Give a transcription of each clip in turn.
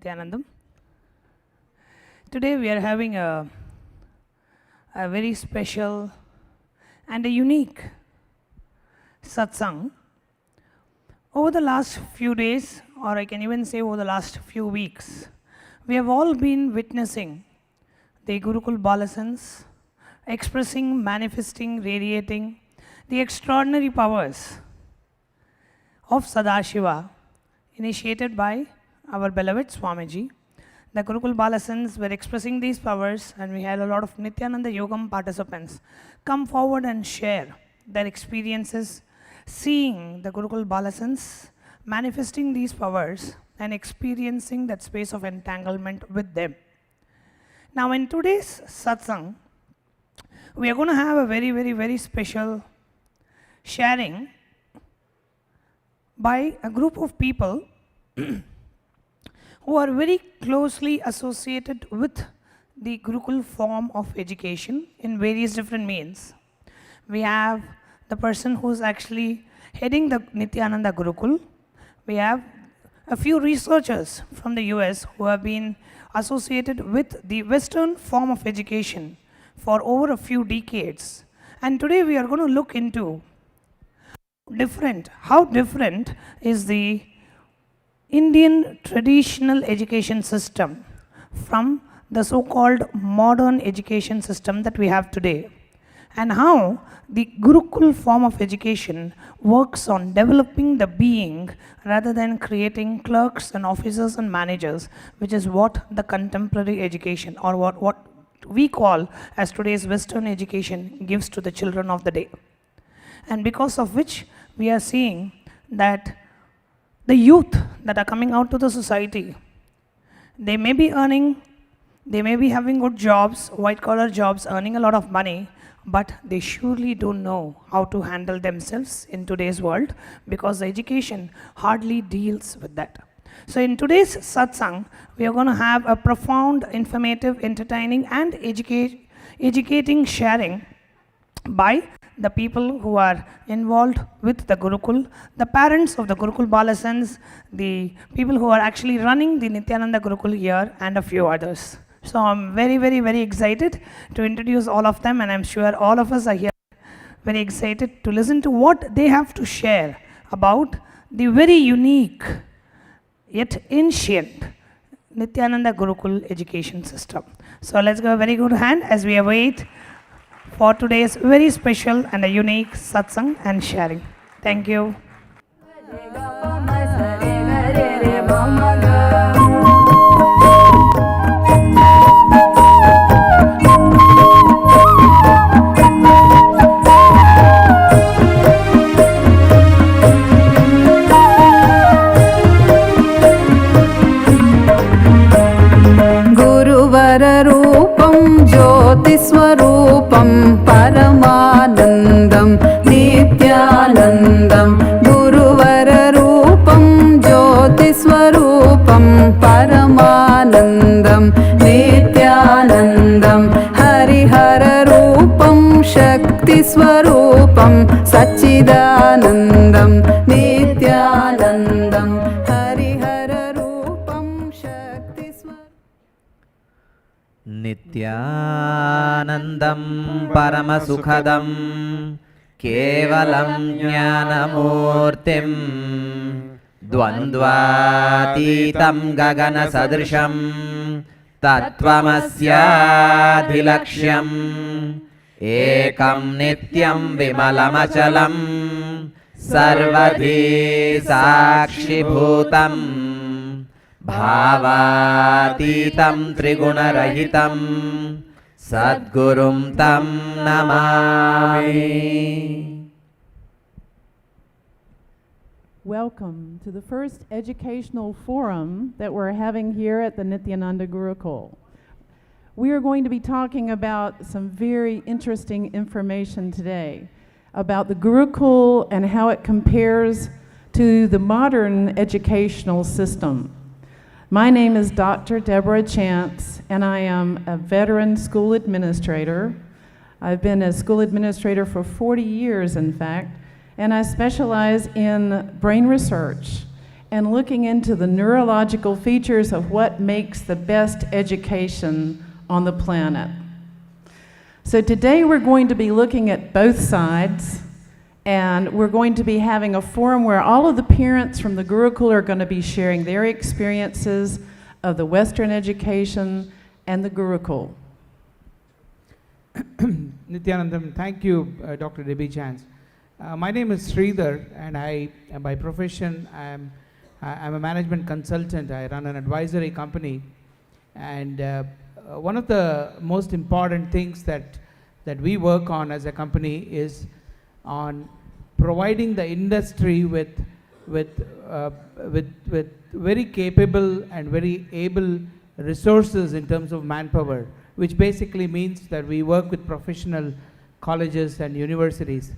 Nithyanandam. Today we are having a very special and a unique satsang. Over the last few days, or I can even say over the last few weeks, we have all been witnessing the Gurukul Balasans expressing, manifesting, radiating the extraordinary powers of Sadashiva initiated by our beloved Swamiji. The Gurukul Balasans were expressing these powers, and we had a lot of Nithyananda Yogam participants come forward and share their experiences seeing the Gurukul Balasans manifesting these powers and experiencing that space of entanglement with them. Now in today's satsang, we are going to have a very special sharing by a group of people who are very closely associated with the Gurukul form of education in various different means. We have the person who is actually heading the Nithyananda Gurukul. We have a few researchers from the US who have been associated with the Western form of education for over a few decades. And today we are going to look into how different is the Indian traditional education system from the so-called modern education system that we have today, and how the Gurukul form of education works on developing the being rather than creating clerks and officers and managers, which is what the contemporary education, or what we call as today's Western education, gives to the children of the day. And because of which we are seeing that the youth that are coming out to the society, they may be earning, they may be having good jobs, white-collar jobs, earning a lot of money, but they surely don't know how to handle themselves in today's world, because the education hardly deals with that. So in today's satsang, we are going to have a profound, informative, entertaining, and educating sharing by the people who are involved with the Gurukul, the parents of the Gurukul Balasans, the people who are actually running the Nithyananda Gurukul here, and a few others. So I'm very excited to introduce all of them, and I'm sure all of us are here very excited to listen to what they have to share about the very unique yet ancient Nithyananda Gurukul education system. So let's give a very good hand as we await for today's very special and a unique satsang and sharing. Thank you. ज्योतिस्वरूपं परमानन्दं नित्यानन्दं गुरुवररूपं ज्योतिस्वरूपं परमानन्दं नित्यानन्दं हरिहररूपं शक्तिस्वरूपं सच्चिदानन्दं नित्यानन्दं नित्यानन्दं परमसुखदं केवलं ज्ञानमूर्तिं द्वन्द्वातीतं गगनसदृशं तत्त्वमस्याधिलक्ष्यम् एकं नित्यं विमलमचलं सर्वधी साक्षिभूतम् भावातीतं त्रिगुणरहितं सद्गुरुं तं Namami. Welcome to the first educational forum that we're having here at the Nithyananda Gurukul. We are going to be talking about some very interesting information today about the Gurukul and how it compares to the modern educational system. My name is Dr. Deborah Chance, and I am a veteran school administrator. I've been a school administrator for 40 years, in fact, and I specialize in brain research and looking into the neurological features of what makes the best education on the planet. So today we're going to be looking at both sides, and we're going to be having a forum where all of the parents from the Gurukul are going to be sharing their experiences of the Western education and the Gurukul. Nithyanandam, thank you, Dr. Deborah Chance. My name is Shridhar, and I, by profession, I'm a management consultant. I run an advisory company, and one of the most important things that we work on as a company is on providing the industry with very capable and very able resources in terms of manpower, which basically means that we work with professional colleges and universities.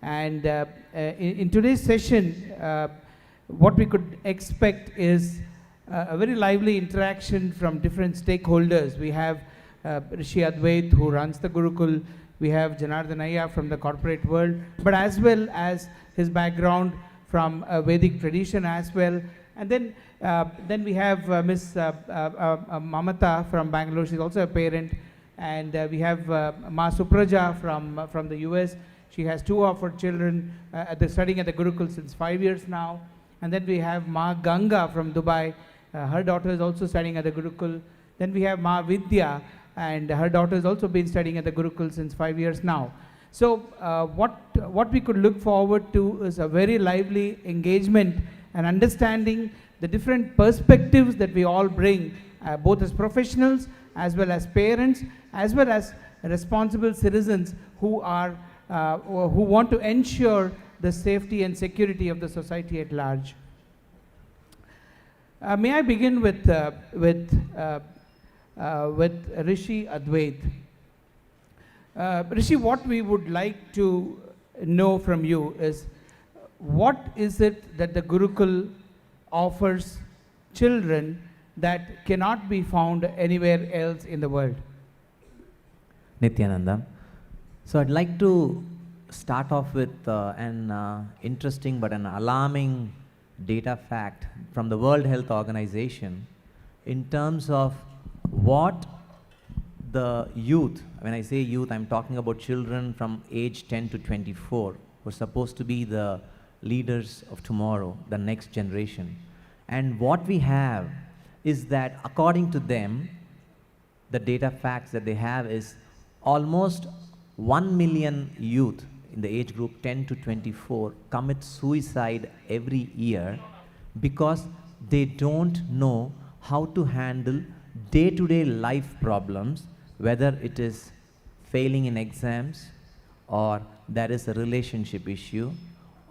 And in today's session, what we could expect is a very lively interaction from different stakeholders. We have Rishi Advait, who runs the Gurukul. We have Janardhan Ayya from the corporate world, but as well as his background from Vedic tradition as well. And then we have Miss Mamtha from Bangalore. She's also a parent. And we have Ma Supraja from the US. She has 2 of her children studying at the Gurukul since 5 years now. And then we have Ma Ganga from Dubai. Her daughter is also studying at the Gurukul. Then we have Ma Vidhya, and her daughter has also been studying at the Gurukul since 5 years now. So what we could look forward to is a very lively engagement and understanding the different perspectives that we all bring, both as professionals, as well as parents, as well as responsible citizens who want to ensure the safety and security of the society at large. May I begin with Rishi Advait. Rishi, what we would like to know from you is, what is it that the Gurukul offers children that cannot be found anywhere else in the world? Nithyanandam. So I'd like to start off with an interesting but an alarming data fact from the World Health Organization in terms of what the youth, when I say youth, I'm talking about children from age 10 to 24, who are supposed to be the leaders of tomorrow, the next generation. And what we have is that, according to them, the data facts that they have is almost 1 million youth in the age group 10 to 24 commit suicide every year because they don't know how to handle day-to-day life problems, whether it is failing in exams, or there is a relationship issue,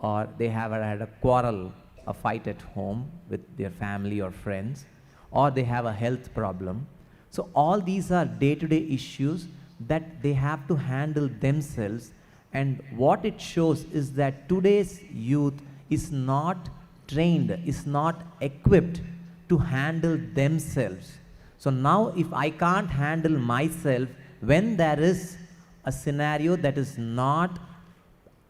or they have had a quarrel, a fight at home with their family or friends, or they have a health problem. So all these are day-to-day issues that they have to handle themselves. And what it shows is that today's youth is not trained, is not equipped to handle themselves. So now if I can't handle myself when there is a scenario that is not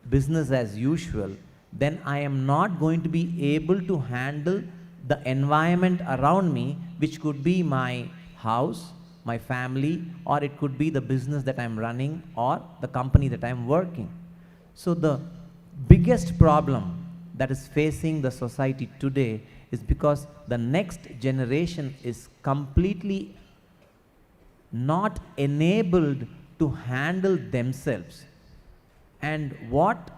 business as usual, then I am not going to be able to handle the environment around me, which could be my house, my family, or it could be the business that I'm running or the company that I'm working. So the biggest problem that is facing the society today is because the next generation is completely not enabled to handle themselves. And what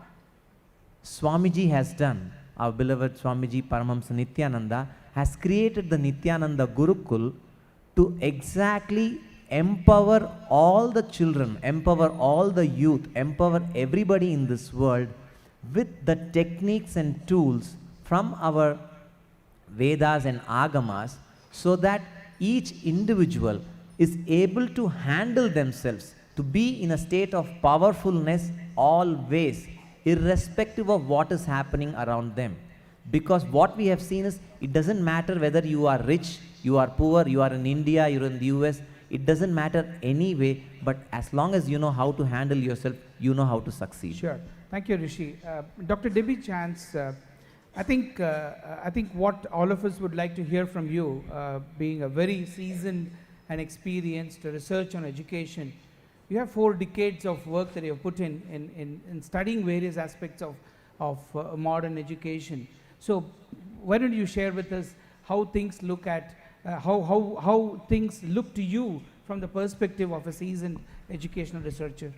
Swamiji has done, our beloved Swamiji Paramahamsa Nithyananda, has created the Nithyananda Gurukul to exactly empower all the children, empower all the youth, empower everybody in this world with the techniques and tools from our Vedas and Agamas, so that each individual is able to handle themselves, to be in a state of powerfulness always, irrespective of what is happening around them. Because what we have seen is, it doesn't matter whether you are rich, you are poor, you are in India, you're in the US, it doesn't matter anyway, but as long as you know how to handle yourself, you know how to succeed. Sure. Thank you, Rishi. Dr. Deborah Chance, I think what all of us would like to hear from you, being a very seasoned and experienced research on education, you have 4 decades of work that you have put in studying various aspects of modern education. So why don't you share with us how things look at, how things look to you from the perspective of a seasoned educational researcher?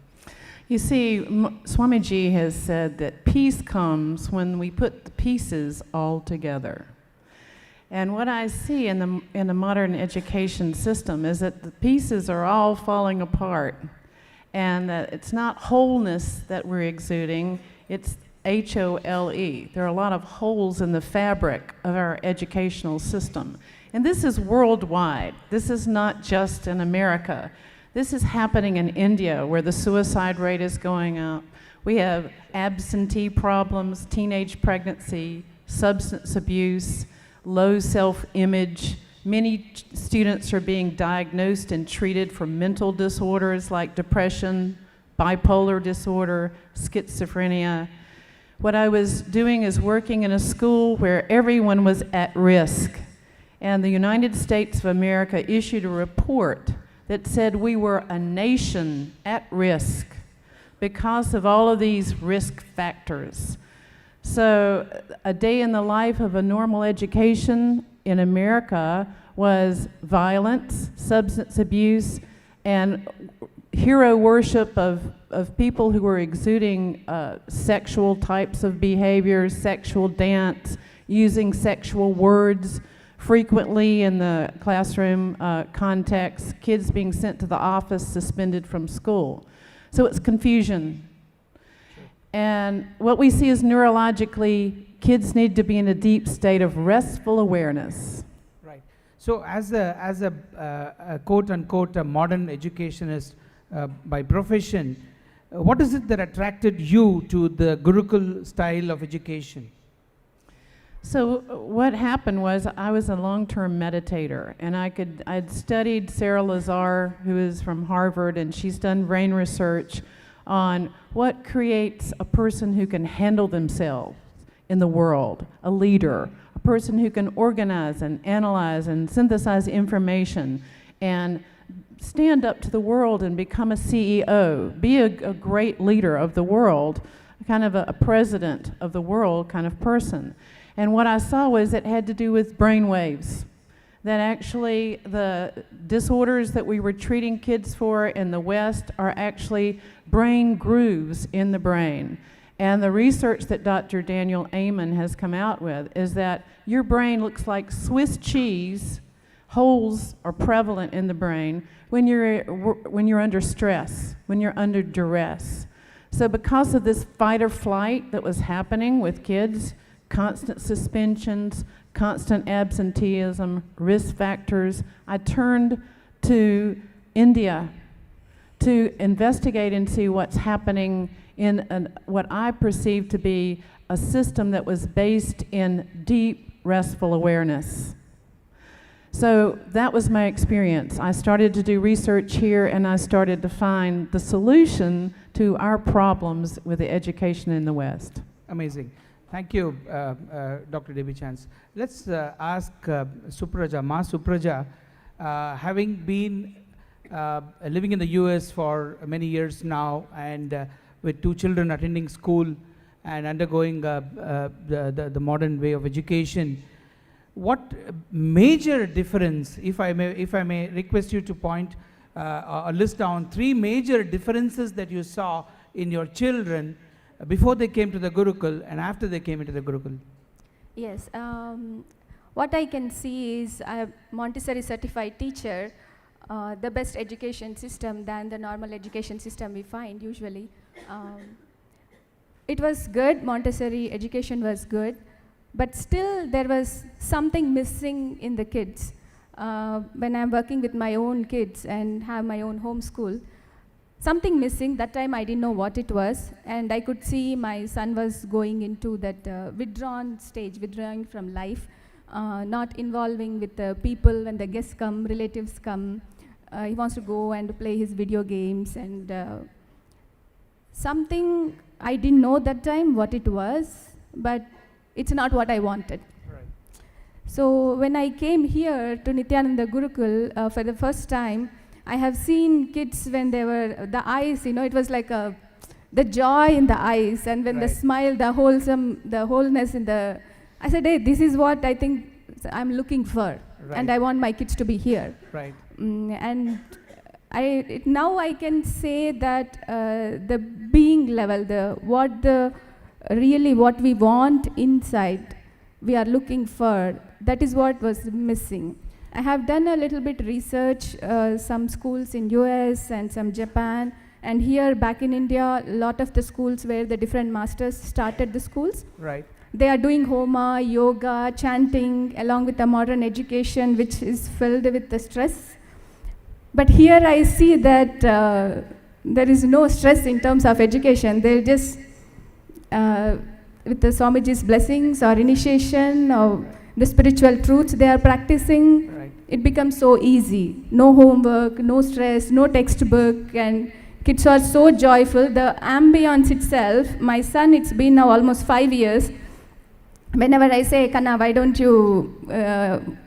You see, Swamiji has said that peace comes when we put the pieces all together. And what I see in the modern education system is that the pieces are all falling apart, and that it's not wholeness that we're exuding, it's HOLE. There are a lot of holes in the fabric of our educational system. And this is worldwide. This is not just in America. This is happening in India, where the suicide rate is going up. We have absentee problems, teenage pregnancy, substance abuse, low self-image. Many students are being diagnosed and treated for mental disorders like depression, bipolar disorder, schizophrenia. What I was doing is working in a school where everyone was at risk. And the United States of America issued a report that said we were a nation at risk because of all of these risk factors. So a day in the life of a normal education in America was violence, substance abuse, and hero worship of people who were exuding sexual types of behaviors, sexual dance, using sexual words frequently in the classroom context, kids being sent to the office, suspended from school. So it's confusion. And what we see is neurologically, kids need to be in a deep state of restful awareness. Right. So as a quote-unquote a modern educationist by profession, what is it that attracted you to the Gurukul style of education? So what happened was I was a long-term meditator, and I'd studied Sarah Lazar, who is from Harvard, and she's done brain research on what creates a person who can handle themselves in the world, a leader, a person who can organize and analyze and synthesize information and stand up to the world and become a CEO, be a great leader of the world, kind of a president of the world kind of person. And what I saw was it had to do with brain waves, that actually the disorders that we were treating kids for in the West are actually brain grooves in the brain. And the research that Dr. Daniel Amen has come out with is that your brain looks like Swiss cheese. Holes are prevalent in the brain when you're under stress, when you're under duress. So because of this fight or flight that was happening with kids, constant suspensions, constant absenteeism, risk factors, I turned to India to investigate and see what's happening in what I perceived to be a system that was based in deep restful awareness. So that was my experience. I started to do research here, and I started to find the solution to our problems with the education in the West. Amazing. Thank you, Dr. Deborah Chance. Let's ask Supraja, Ma Supraja, having been living in the US for many years now, and with 2 children attending school and undergoing the modern way of education, what major difference, if I may request you to point or list down 3 major differences that you saw in your children before they came to the Gurukul and after they came into the Gurukul? Yes, what I can see is a Montessori certified teacher, the best education system than the normal education system we find usually. It was good, Montessori education was good, but still there was something missing in the kids. When I'm working with my own kids and have my own homeschool, something missing. That time I didn't know what it was, and I could see my son was going into that withdrawn stage, withdrawing from life, not involving with the people when the guests come, relatives come. He wants to go and play his video games, and something I didn't know that time what it was, but it's not what I wanted. Right. So when I came here to Nithyananda Gurukul for the first time, I have seen kids when they were, the eyes, it was like the joy in the eyes, and when the Right. smile, the wholesome, the wholeness in the, I said, hey, this is what I think I'm looking for, and Right. I want my kids to be here. Right. And now I can say that the being level, what we want inside, we are looking for, that is what was missing. I have done a little bit research, some schools in US and some Japan, and here back in India, a lot of the schools where the different masters started the schools, Right. they are doing homa, yoga, chanting, along with the modern education, which is filled with the stress. But here I see that there is no stress in terms of education. They're just, with the Swamiji's blessings or initiation or the spiritual truths they are practicing, Right. it becomes so easy. No homework, no stress, no textbook, and kids are so joyful. The ambience itself, my son, it's been now almost 5 years. Whenever I say, Kanna, why don't you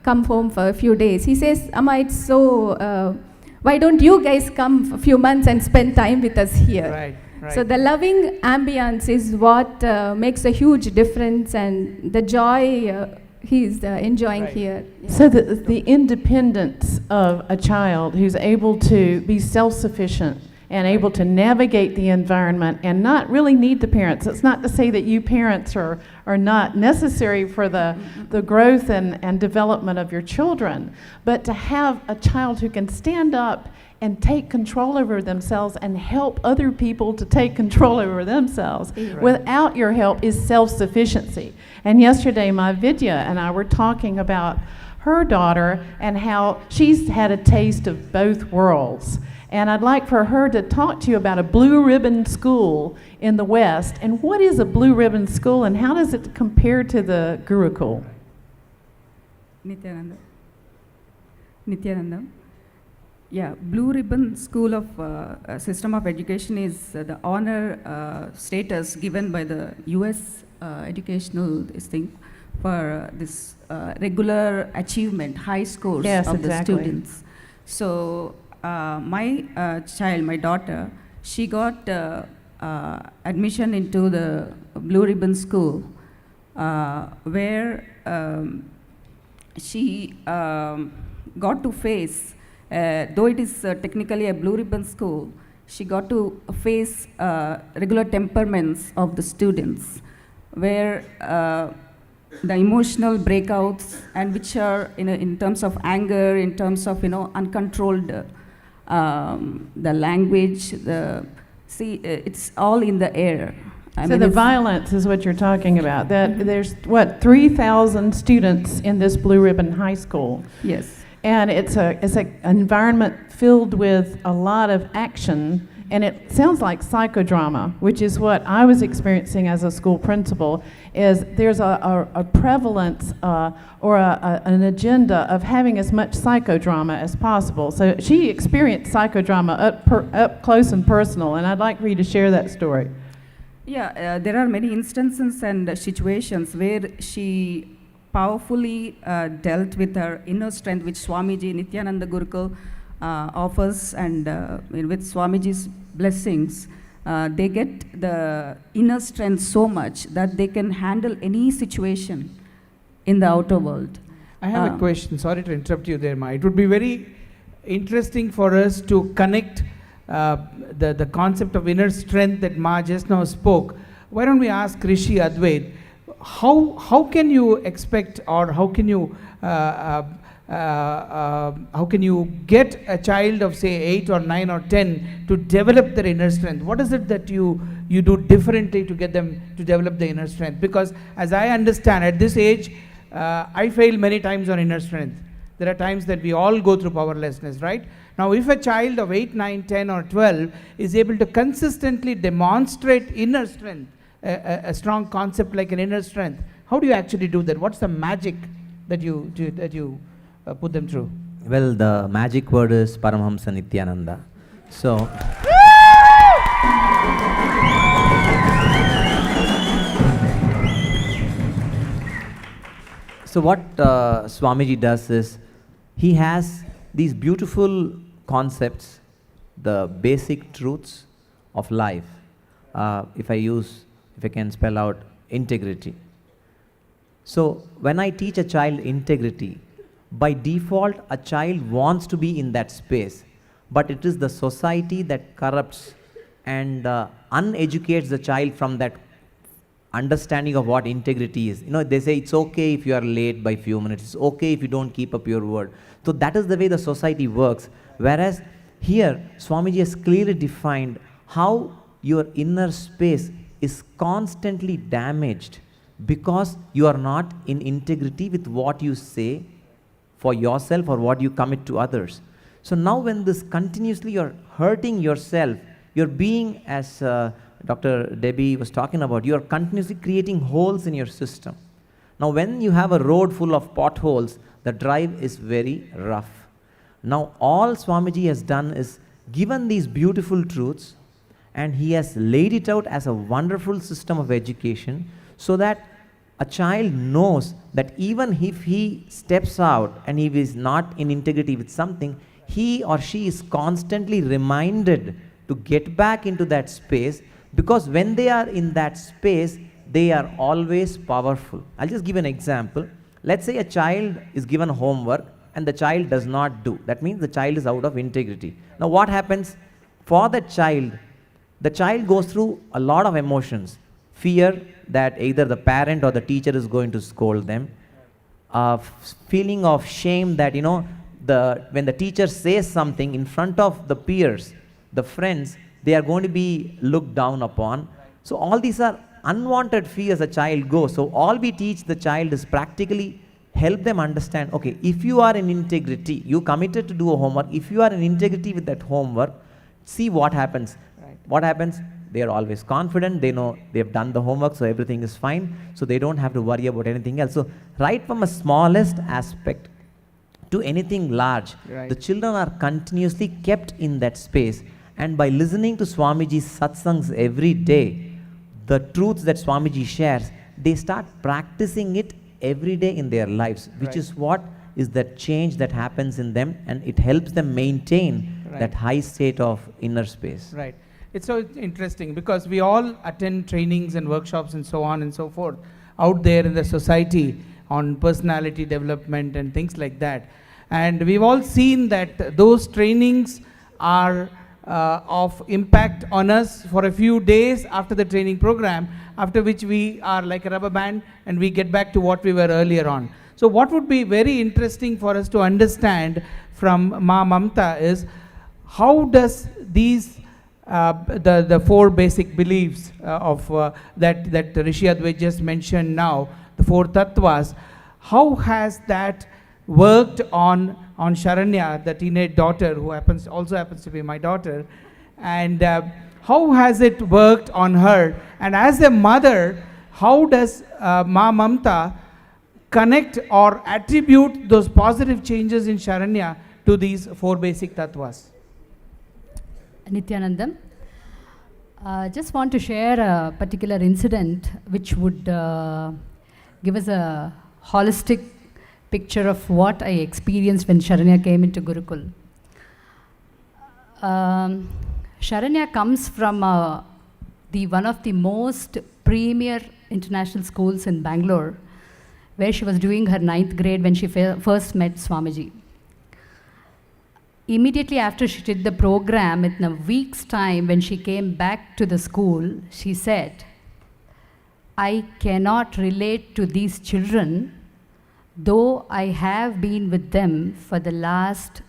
come home for a few days? He says, Amma, it's so, why don't you guys come for a few months and spend time with us here? Right. Right. So the loving ambience is what makes a huge difference, and the joy he's enjoying Right. here. So the independence of a child who's able to be self-sufficient and able to navigate the environment and not really need the parents. It's not to say that you parents are not necessary for the growth and development of your children, but to have a child who can stand up and take control over themselves and help other people to take control over themselves without your help is self-sufficiency. And yesterday, Ma Vidhya and I were talking about her daughter and how she's had a taste of both worlds. And I'd like for her to talk to you about a blue ribbon school in the West. And what is a blue ribbon school and how does it compare to the Gurukul? Nithyanandam. Yeah, Blue Ribbon School of System of Education is the honor status given by the US educational thing for this regular achievement, high scores Yes, of exactly. the students. So my child, my daughter, she got admission into the Blue Ribbon School where she got to face, though it is technically a Blue Ribbon School, she got to face regular temperaments of the students, where the emotional breakouts, and which are in terms of anger, in terms of uncontrolled the language, it's all in the air. So the violence is what you're talking about. That there's 3,000 students in this Blue Ribbon High School. Yes. And it's an environment filled with a lot of action, and it sounds like psychodrama, which is what I was experiencing as a school principal. Is there's a prevalence or an agenda of having as much psychodrama as possible. So she experienced psychodrama up close and personal, and I'd like for you to share that story. Yeah, there are many instances and situations where she powerfully dealt with her inner strength, which Swamiji, Nithyananda Gurukul offers, and with Swamiji's blessings, they get the inner strength so much that they can handle any situation in the outer world. I have a question. Sorry to interrupt you there, Ma. It would be very interesting for us to connect the concept of inner strength that Ma just now spoke. Why don't we ask Rishi Advait, how can you expect, or how can you get a child of say 8 or 9 or 10 to develop their inner strength? What is it that you do differently to get them to develop the inner strength? Because as I understand, at this age, I fail many times on inner strength. There are times that we all go through powerlessness, right? Now, if a child of 8, 9, 10 or 12 is able to consistently demonstrate inner strength, a strong concept like an inner strength, how do you actually do that? What's the magic that you put them through? Well, the magic word is Paramhamsa Nithyananda. So, So what Swamiji does is, he has these beautiful concepts, the basic truths of life. If I can spell out integrity. So when I teach a child integrity, by default a child wants to be in that space, but it is the society that corrupts and uneducates the child from that understanding of what integrity is. They say it's okay if you are late by few minutes, it's okay if you don't keep up your word. So that is the way the society works. Whereas here, Swamiji has clearly defined how your inner space is constantly damaged because you are not in integrity with what you say for yourself or what you commit to others. So now when this continuously you're hurting yourself, you're being, as Dr. Debbie was talking about, you're continuously creating holes in your system. Now when you have a road full of potholes, the drive is very rough. Now all Swamiji has done is given these beautiful truths, and he has laid it out as a wonderful system of education, so that a child knows that even if he steps out and he is not in integrity with something, he or she is constantly reminded to get back into that space, because when they are in that space, they are always powerful. I'll just give an example. Let's say a child is given homework and the child does not do. That means the child is out of integrity. Now what happens? For the child goes through a lot of emotions. Fear that either the parent or the teacher is going to scold them. Feeling of shame that, when the teacher says something in front of the peers, the friends, they are going to be looked down upon. So all these are unwanted fears a child goes. So all we teach the child is practically help them understand, okay, if you are in integrity, you committed to do a homework, if you are in integrity with that homework, see what happens. Right. What happens? They are always confident, they know they have done the homework, so everything is fine, so they don't have to worry about anything else. So right from a smallest aspect to anything large, right, the children are continuously kept in that space. And by listening to Swamiji's satsangs every day, the truths that Swamiji shares, they start practicing it every day in their lives, which right, is what is that change that happens in them, and it helps them maintain right, that high state of inner space. Right. It's so interesting because we all attend trainings and workshops and so on and so forth out there in the society on personality development and things like that. And we've all seen that those trainings are of impact on us for a few days after the training program, after which we are like a rubber band and we get back to what we were earlier on. So what would be very interesting for us to understand from Ma Mamtha is, how does these the four basic beliefs that Rishi Advait just mentioned now, the four tattvas, how has that worked on Sharanya, the teenage daughter who also happens to be my daughter, and how has it worked on her? And as a mother, how does Ma Mamtha connect or attribute those positive changes in Sharanya to these four basic tattvas? Nithyanandam, just want to share a particular incident which would give us a holistic picture of what I experienced when Sharanya came into Gurukul. Sharanya comes from one of the most premier international schools in Bangalore, where she was doing her 9th grade when she first met Swamiji. Immediately after she did the program, in a week's time, when she came back to the school, she said, I cannot relate to these children, though I have been with them for the last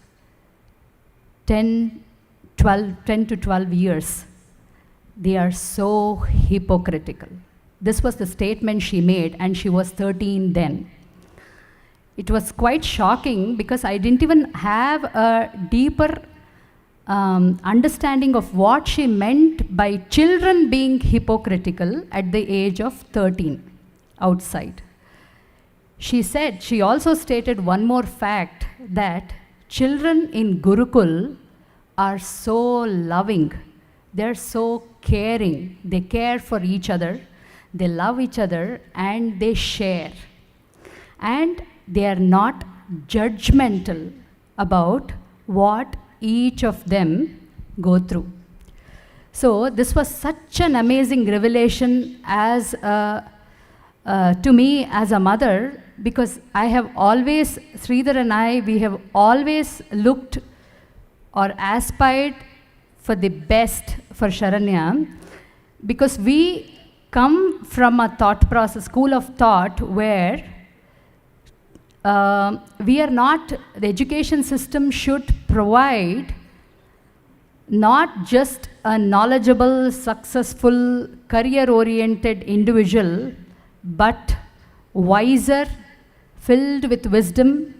10 to 12 years. They are so hypocritical. This was the statement she made, and she was 13 then. It was quite shocking because I didn't even have a deeper understanding of what she meant by children being hypocritical at the age of 13 outside. She also stated one more fact, that children in Gurukul are so loving, they're so caring, they care for each other, they love each other, and they share. and they are not judgmental about what each of them go through. So this was such an amazing revelation as to me as a mother, because I have always, Shridhar and I, we have always looked or aspired for the best for Sharanya, because we come from a thought process, school of thought, where we are not, the education system should provide not just a knowledgeable, successful, career-oriented individual, but wiser, filled with wisdom,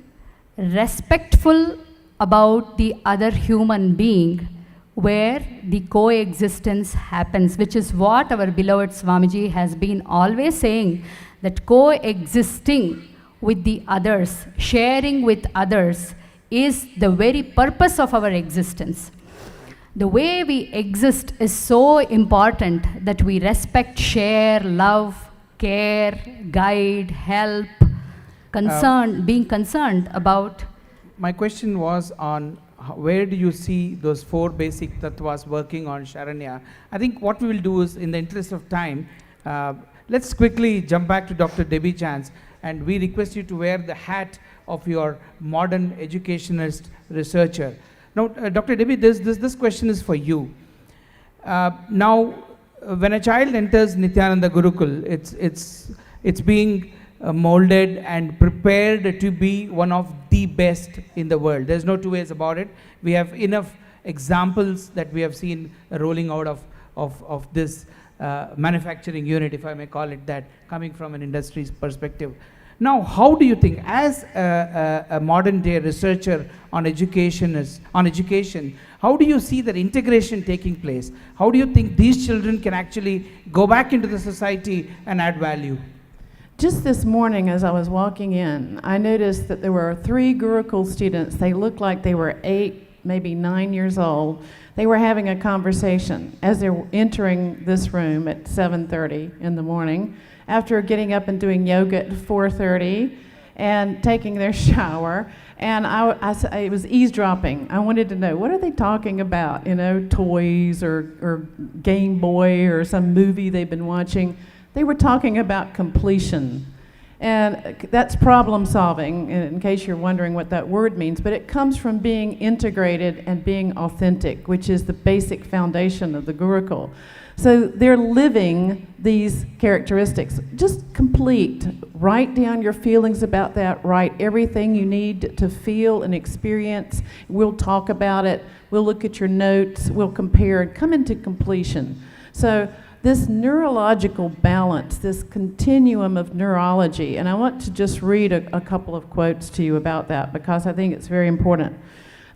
respectful about the other human being, where the coexistence happens, which is what our beloved Swamiji has been always saying, that coexisting with the others, sharing with others, is the very purpose of our existence. The way we exist is so important, that we respect, share, love, care, guide, help, being concerned about. My question was on where do you see those 4 basic tattvas working on Sharanya? I think what we will do is, in the interest of time, let's quickly jump back to Dr. Debbie Chance, and we request you to wear the hat of your modern educationist researcher. Now, Dr. Debbie, this question is for you. Now, when a child enters Nithyananda Gurukul, it's being molded and prepared to be one of the best in the world. There's no two ways about it. We have enough examples that we have seen rolling out of this manufacturing unit, if I may call it that, coming from an industry's perspective. Now, how do you think, as a modern day researcher on education, how do you see that integration taking place? How do you think these children can actually go back into the society and add value? Just this morning as I was walking in, I noticed that there were 3 Gurukul students. They looked like they were 8, maybe 9 years old. They were having a conversation as they were entering this room at 7:30 in the morning, after getting up and doing yoga at 4:30 and taking their shower. And it was eavesdropping. I wanted to know, what are they talking about? You know, toys or Game Boy or some movie they've been watching. They were talking about completion. And that's problem solving, in case you're wondering what that word means, but it comes from being integrated and being authentic, which is the basic foundation of the Gurukul. So they're living these characteristics. Just complete. Write down your feelings about that. Write everything you need to feel and experience. We'll talk about it. We'll look at your notes. We'll compare and come into completion. So this neurological balance, this continuum of neurology, and I want to just read a couple of quotes to you about that, because I think it's very important.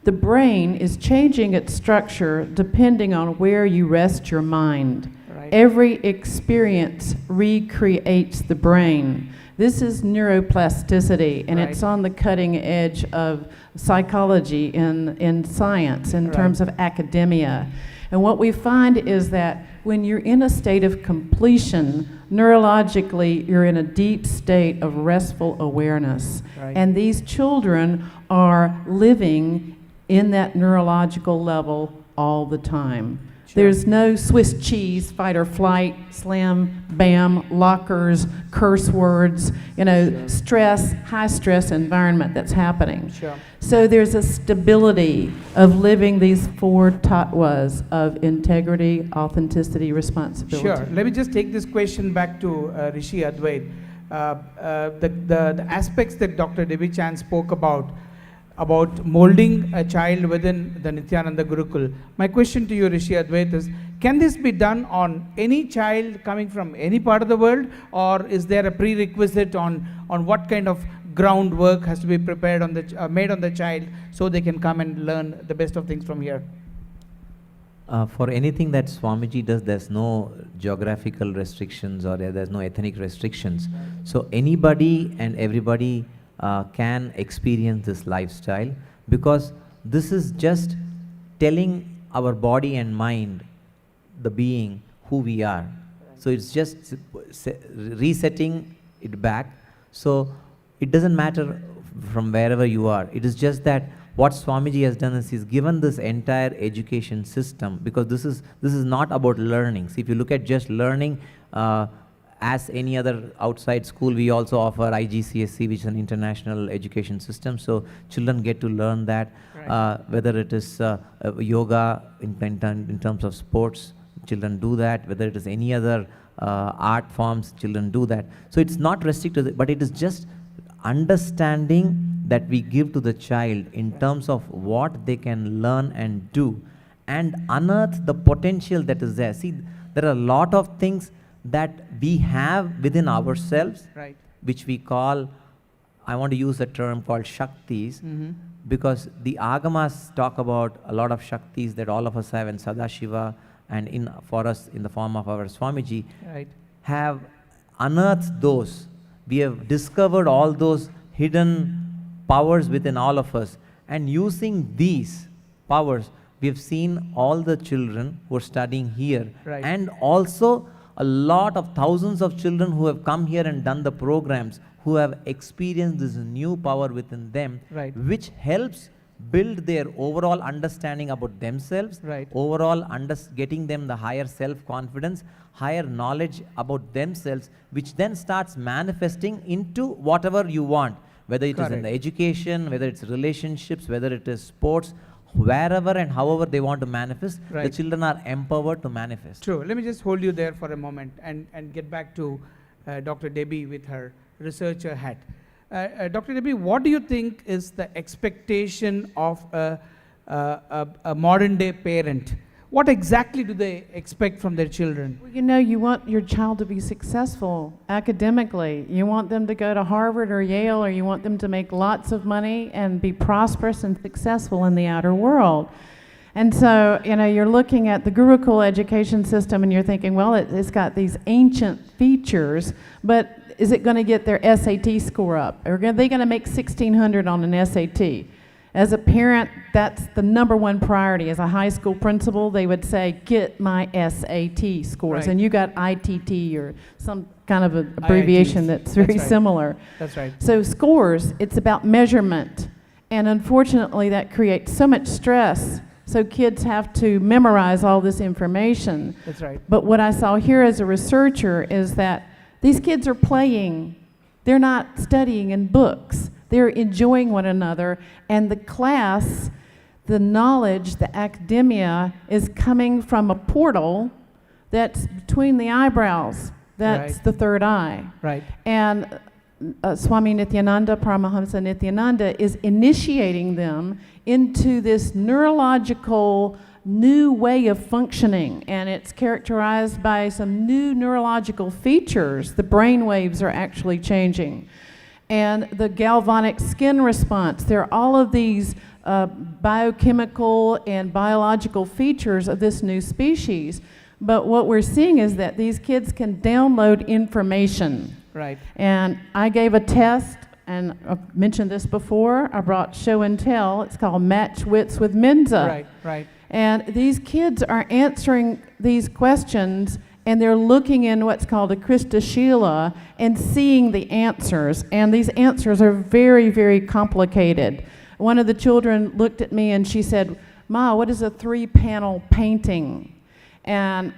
The brain is changing its structure depending on where you rest your mind. Right. Every experience recreates the brain. This is neuroplasticity, and it's on the cutting edge of psychology in science, in terms of academia. And what we find is that when you're in a state of completion, neurologically, you're in a deep state of restful awareness. Right. And these children are living in that neurological level all the time. Sure. There's no Swiss cheese, fight or flight, slam, bam, lockers, curse words, stress, high stress environment that's happening. Sure. So there's a stability of living these 4 tattvas of integrity, authenticity, responsibility. Sure. Let me just take this question back to Rishi Advait. The aspects that Dr. Debbie Chan spoke about molding a child within the Nithyananda Gurukul. My question to you, Rishi Advait, is, can this be done on any child coming from any part of the world, or is there a prerequisite on what kind of groundwork has to be prepared on made on the child so they can come and learn the best of things from here? For anything that Swamiji does, there's no geographical restrictions or there's no ethnic restrictions. So anybody and everybody can experience this lifestyle, because this is just telling our body and mind, the being, who we are. So it's just resetting it back. So it doesn't matter from wherever you are. It is just that what Swamiji has done is he's given this entire education system, because this is not about learning. See, if you look at just learning, as any other outside school, we also offer IGCSE, which is an international education system. So children get to learn that, whether it is yoga in terms of sports, children do that. Whether it is any other art forms, children do that. So it's not restricted, but it is just understanding that we give to the child in terms of what they can learn and do, and unearth the potential that is there. See, there are a lot of things that we have within ourselves, which we call, I want to use a term called Shaktis, because the Agamas talk about a lot of Shaktis that all of us have, and Sadashiva, and for us in the form of our Swamiji, have unearthed those. We have discovered all those hidden powers within all of us, and using these powers, we have seen all the children who are studying here, and also a lot of thousands of children who have come here and done the programs, who have experienced this new power within them, which helps build their overall understanding about themselves, overall getting them the higher self-confidence, higher knowledge about themselves, which then starts manifesting into whatever you want, whether it is in the education, whether it's relationships, whether it is sports, wherever and however they want to manifest, the children are empowered to manifest. True. Let me just hold you there for a moment and get back to Dr. Debbie with her researcher hat. Dr. Debbie, what do you think is the expectation of a modern day parent? What exactly do they expect from their children? Well, you know, you want your child to be successful academically. You want them to go to Harvard or Yale, or you want them to make lots of money and be prosperous and successful in the outer world. And so, you know, you're looking at the Gurukul education system and you're thinking, well, it's got these ancient features, but is it going to get their SAT score up? Are they going to make 1,600 on an SAT? As a parent, that's the number one priority. As a high school principal, they would say, get my SAT scores. And you got ITT or some kind of an abbreviation that's very similar. That's right. So scores, it's about measurement. And unfortunately, that creates so much stress. So kids have to memorize all this information. That's right. But what I saw here as a researcher is that these kids are playing. They're not studying in books. They're enjoying one another, and the class, the knowledge, the academia is coming from a portal that's between the eyebrows. That's the third eye. And Swami Nithyananda, Paramahamsa Nithyananda, is initiating them into this neurological new way of functioning, and it's characterized by some new neurological features. The brain waves are actually changing. And the galvanic skin response. There are all of these biochemical and biological features of this new species. But what we're seeing is that these kids can download information. And I gave a test, and I've mentioned this before. I brought show and tell. It's called Match Wits with Mensa. And these kids are answering these questions, and they're looking in what's called a Krista Shila and seeing the answers. And these answers are very, very complicated. One of the children looked at me and she said, "Ma, what is a 3-panel painting?" And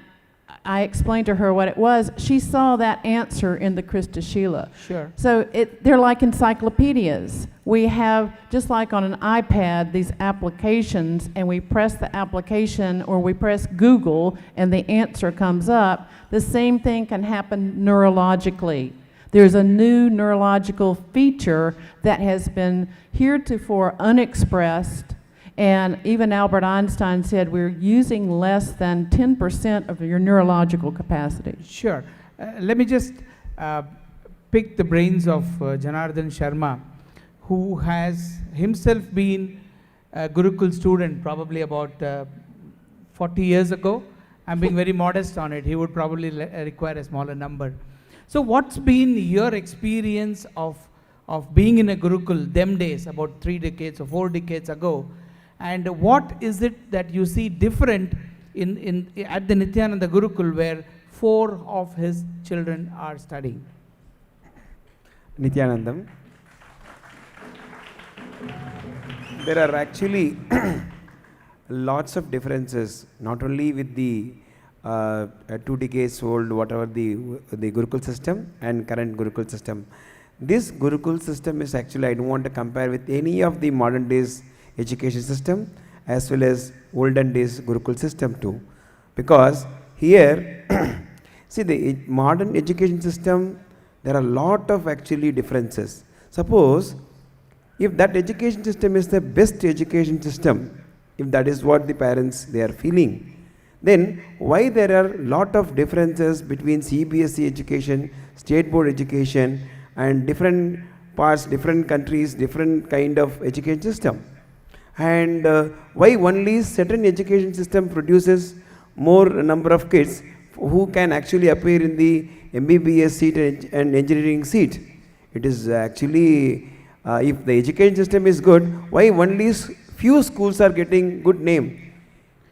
I explained to her what it was. She saw that answer in the Krista Shila. So they're like encyclopedias. We have, just like on an iPad, these applications, and we press the application or we press Google and the answer comes up. The same thing can happen neurologically. There's a new neurological feature that has been heretofore unexpressed. And even Albert Einstein said we're using less than 10% of your neurological capacity. Let me just pick the brains of Janardhan Sharma, who has himself been a Gurukul student probably about 40 years ago. I'm being very modest on it. He would probably require a smaller number. So what's been your experience of being in a Gurukul them days, about 3 decades or 4 decades ago? And what is it that you see different at the Nithyananda Gurukul, where 4 of his children are studying? Nithyanandam, there are actually lots of differences, not only with the 2 decades old, whatever the Gurukul system and current Gurukul system. This Gurukul system is actually, I don't want to compare with any of the modern days education system as well as olden days Gurukul system too. Because here, see the modern education system, there are a lot of actually differences. Suppose if that education system is the best education system, if that is what the parents they are feeling, then why there are lot of differences between CBSE education, state board education and different parts, different countries, different kind of education system? And why only certain education system produces more number of kids who can actually appear in the MBBS seat and engineering seat? It is actually, if the education system is good, why only few schools are getting good name?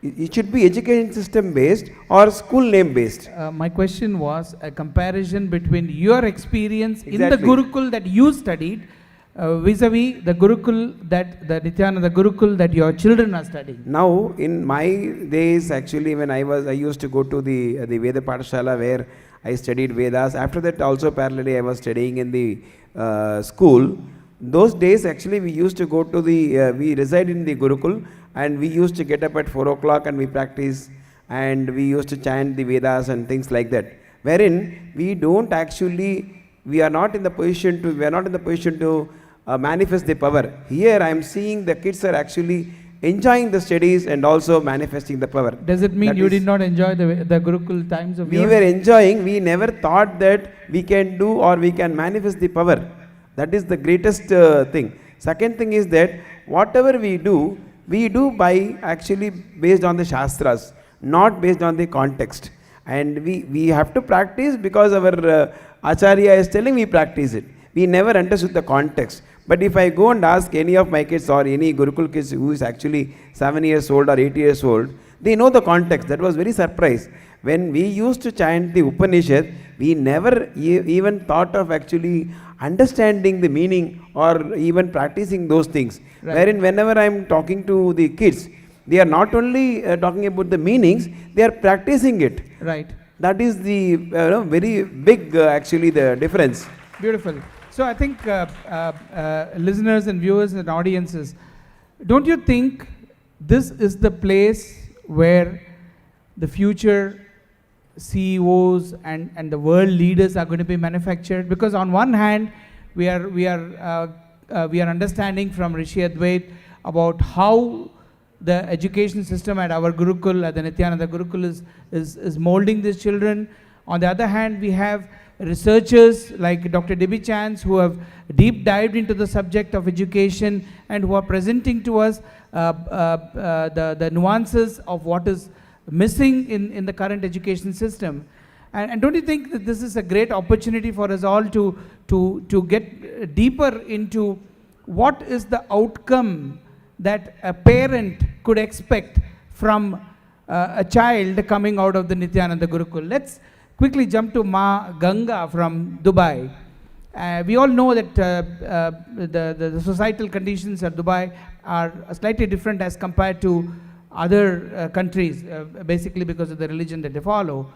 It should be education system based or school name based. My question was a comparison between your experience in the Exactly. Gurukul that you studied vis-a-vis the Gurukul that the Nithyananda Gurukul that your children are studying. Now, in my days, actually, when I used to go to the Veda Pathashala where I studied Vedas. After that, also parallelly, I was studying in the school. Those days, actually, we used to go to the, we reside in the Gurukul, and we used to get up at 4 o'clock and we practice, and we used to chant the Vedas and things like that. Wherein we don't actually, we are not in the position to, manifest the power. Here, I am seeing the kids are actually enjoying the studies and also manifesting the power. Does it mean That you is- did not enjoy the Gurukul times of We yours? were enjoying, we never thought that we can do or we can manifest the power. That is the greatest thing. Second thing is that whatever we do by actually based on the Shastras, not based on the context. And we have to practice because our Acharya is telling we practice it. We never understood the context. But if I go and ask any of my kids or any Gurukul kids who is actually 7 years old or 8 years old, they know the context. That was very surprised. When we used to chant the Upanishad, we never even thought of actually understanding the meaning or even practicing those things. Right. Wherein whenever I am talking to the kids, they are not only talking about the meanings, they are practicing it. Right. That is the very big actually the difference. Beautiful. So I think listeners and viewers and audiences, don't you think this is the place where the future CEOs and the world leaders are going to be manufactured? Because on one hand, we are understanding from Rishi Advait about how the education system at our Gurukul, at the Nithyananda Gurukul is molding these children. On the other hand, we have researchers like Dr. Deborah Chance who have deep dived into the subject of education and who are presenting to us the nuances of what is missing in the current education system. And don't you think that this is a great opportunity for us all to get deeper into what is the outcome that a parent could expect from a child coming out of the Nithyananda Gurukul? Let's quickly jump to Ma Ganga from Dubai. We all know that the societal conditions at Dubai are slightly different as compared to other countries, basically because of the religion that they follow.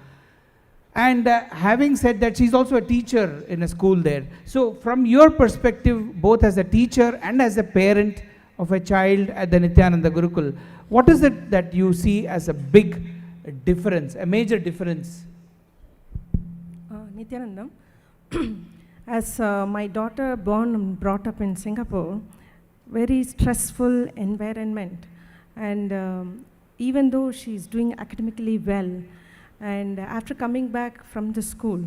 And having said that, she's also a teacher in a school there. So from your perspective, both as a teacher and as a parent of a child at the Nithyananda Gurukul, what is it that you see as a big difference, a major difference? Nithyanandam, as my daughter born and brought up in Singapore, very stressful environment, and even though she's doing academically well, and after coming back from the school,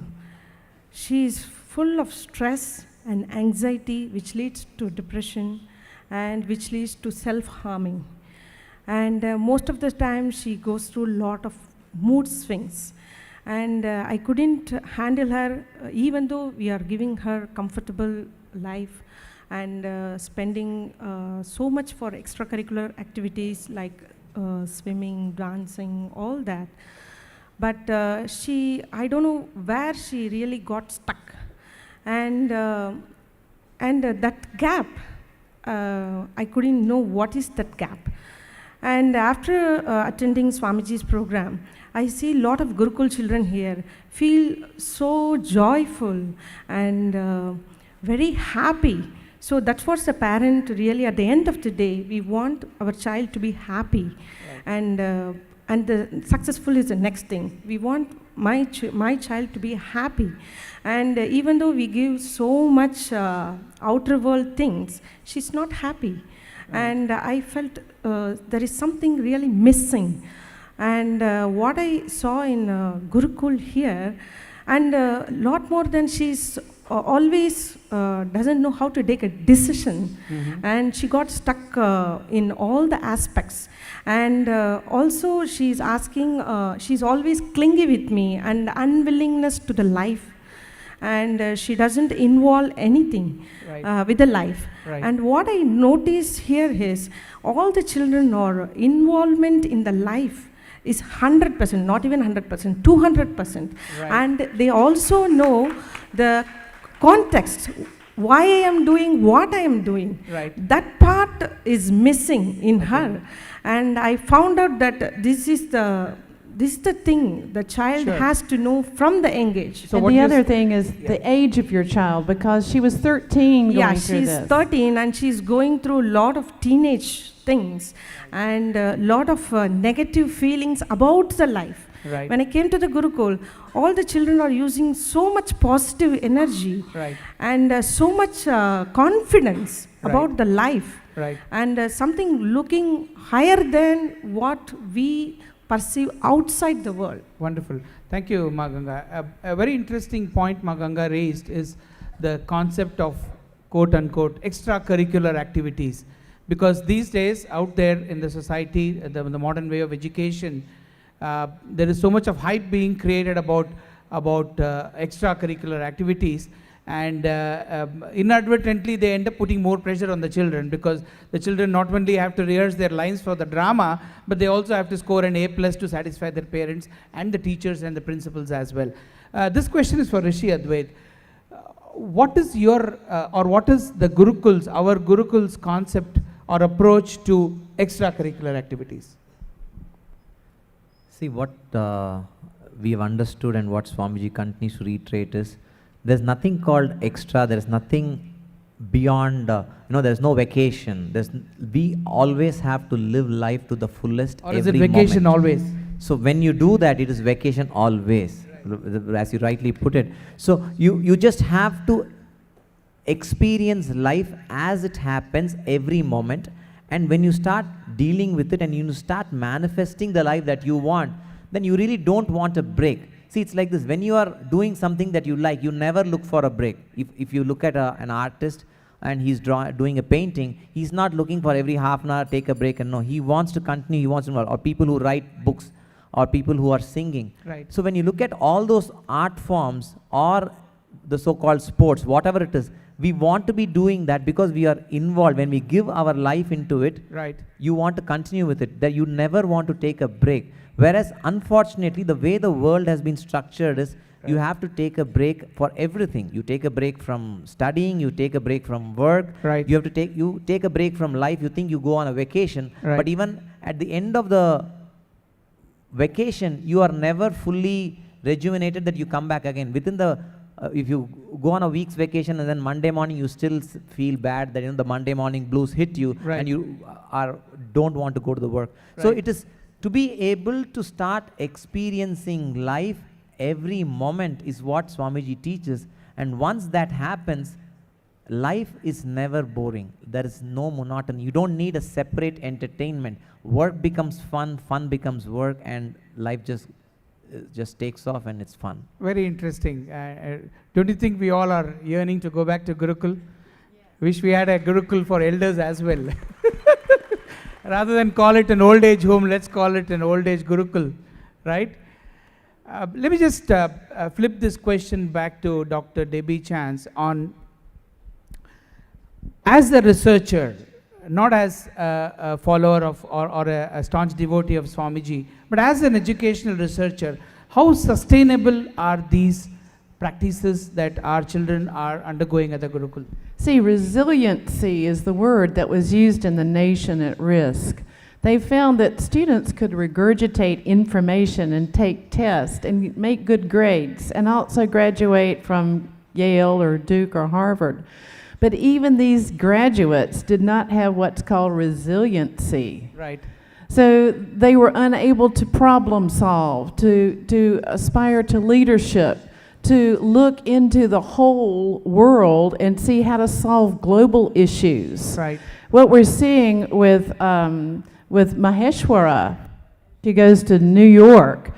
she's full of stress and anxiety, which leads to depression and which leads to self-harming. And most of the time she goes through a lot of mood swings. And I couldn't handle her, even though we are giving her comfortable life and spending so much for extracurricular activities like swimming, dancing, all that. But I don't know where she really got stuck. And that gap, I couldn't know what is that gap. And after attending Swamiji's program, I see a lot of Gurukul children here feel so joyful and very happy. So that's what the parent really, at the end of the day, we want our child to be happy. Right. And the successful is the next thing. We want my child to be happy. And even though we give so much outer world things, she's not happy. Right. And I felt there is something really missing. And what I saw in Gurukul here, and a lot more than she's always doesn't know how to take a decision. Mm-hmm. And she got stuck in all the aspects. And also she's asking, she's always clingy with me and unwillingness to the life. And she doesn't involve anything with the life. Right. And what I notice here is all the children are involvement in the life is 100%, not even 100%, 200%. Right. And they also know the context, why I am doing what I am doing. Right. That part is missing in her. And I found out that this is the thing the child has to know from the young age. So and the other thing is the age of your child, because she was 13 going through this. Yeah, she's 13 and she's going through a lot of teenage things and a lot of negative feelings about the life. Right. When I came to the Gurukul, all the children are using so much positive energy and so much confidence about the life and something looking higher than what we perceive outside the world. Wonderful. Thank you, Ma Ganga. A very interesting point Ma Ganga raised is the concept of quote-unquote extracurricular activities. Because these days, out there in the society, the modern way of education, there is so much of hype being created about extracurricular activities, and inadvertently they end up putting more pressure on the children, because the children not only have to rehearse their lines for the drama, but they also have to score an A+ to satisfy their parents and the teachers and the principals as well. This question is for Rishi Advait. What is your, or what is the Gurukul's, our Gurukul's concept or approach to extracurricular activities? See, what we have understood and what Swamiji continues to reiterate is, there's nothing called extra, there's nothing beyond, there's no vacation. We always have to live life to the fullest. Or is it vacation moment. Always? So when you do that, it is vacation always, as you rightly put it. So you just have to experience life as it happens every moment, and when you start dealing with it and you start manifesting the life that you want, then you really don't want a break. See, it's like this, when you are doing something that you like, you never look for a break. If you look at an artist and he's doing a painting, he's not looking for every half an hour take a break, and no, he wants to continue, he wants to involve. Or people who write books, or people who are singing. Right. So when you look at all those art forms or the so-called sports, whatever it is, we want to be doing that because we are involved. When we give our life into it, you want to continue with it, that you never want to take a break. Whereas unfortunately, the way the world has been structured is, you have to take a break for everything. You take a break from studying, you take a break from work, you have to take a break from life. You think you go on a vacation, but even at the end of the vacation, you are never fully rejuvenated that you come back again. Within the if you go on a week's vacation and then Monday morning you still feel bad that the Monday morning blues hit you, and you don't want to go to the work. So it is to be able to start experiencing life every moment is what Swamiji teaches, and once that happens, life is never boring. There is no monotony. You don't need a separate entertainment. Work becomes fun, fun becomes work, and life just takes off and it's fun. Very interesting. Don't you think we all are yearning to go back to Gurukul? Yeah. Wish we had a Gurukul for elders as well. Rather than call it an old age home, let's call it an old age Gurukul, right? Let me just flip this question back to Dr. Debbie Chance on, as a researcher, not as a follower of or a staunch devotee of Swamiji, but as an educational researcher, how sustainable are these practices that our children are undergoing at the Gurukul? See, resiliency is the word that was used in the nation at risk. They found that students could regurgitate information and take tests and make good grades and also graduate from Yale or Duke or Harvard. But even these graduates did not have what's called resiliency. Right. So they were unable to problem solve, to aspire to leadership, to look into the whole world and see how to solve global issues. Right. What we're seeing with Maheshwara, she goes to New York.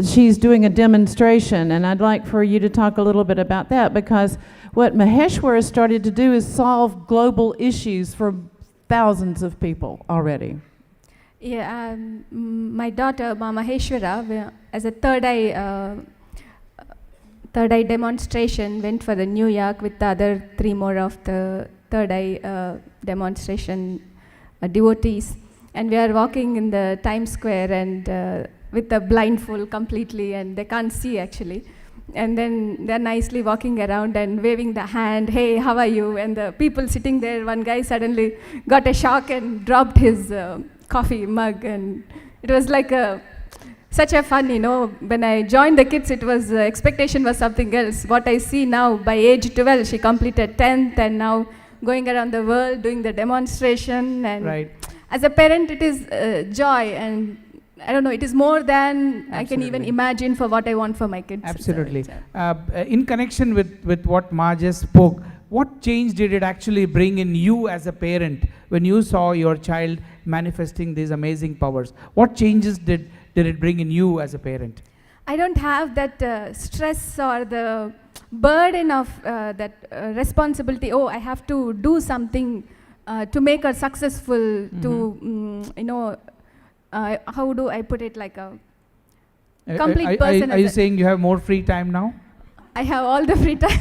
She's doing a demonstration, and I'd like for you to talk a little bit about that, because what Maheshwara started to do is solve global issues for thousands of people already. Yeah, my daughter, Maheshwara, as a third eye demonstration, went for the New York with the other 3 more of the third eye demonstration devotees. And we are walking in the Times Square and with the blindfold completely, and they can't see actually. And then they're nicely walking around and waving the hand, hey, how are you? And the people sitting there, one guy suddenly got a shock and dropped his coffee mug, and it was like such a fun, you know. When I joined the kids, it was, expectation was something else. What I see now, by age 12, she completed 10th and now going around the world doing the demonstration. And Right. as a parent, it is joy, and I don't know, it is more than I can even Absolutely. imagine for what I want for my kids. Absolutely. So it's, In connection with what Ma just spoke, what change did it actually bring in you as a parent when you saw your child manifesting these amazing powers? What changes did it bring in you as a parent? I don't have that stress or the burden of that responsibility. Oh, I have to do something to make her successful, to, you know, how do I put it, like a complete person. Are you saying you have more free time now? I have all the free time.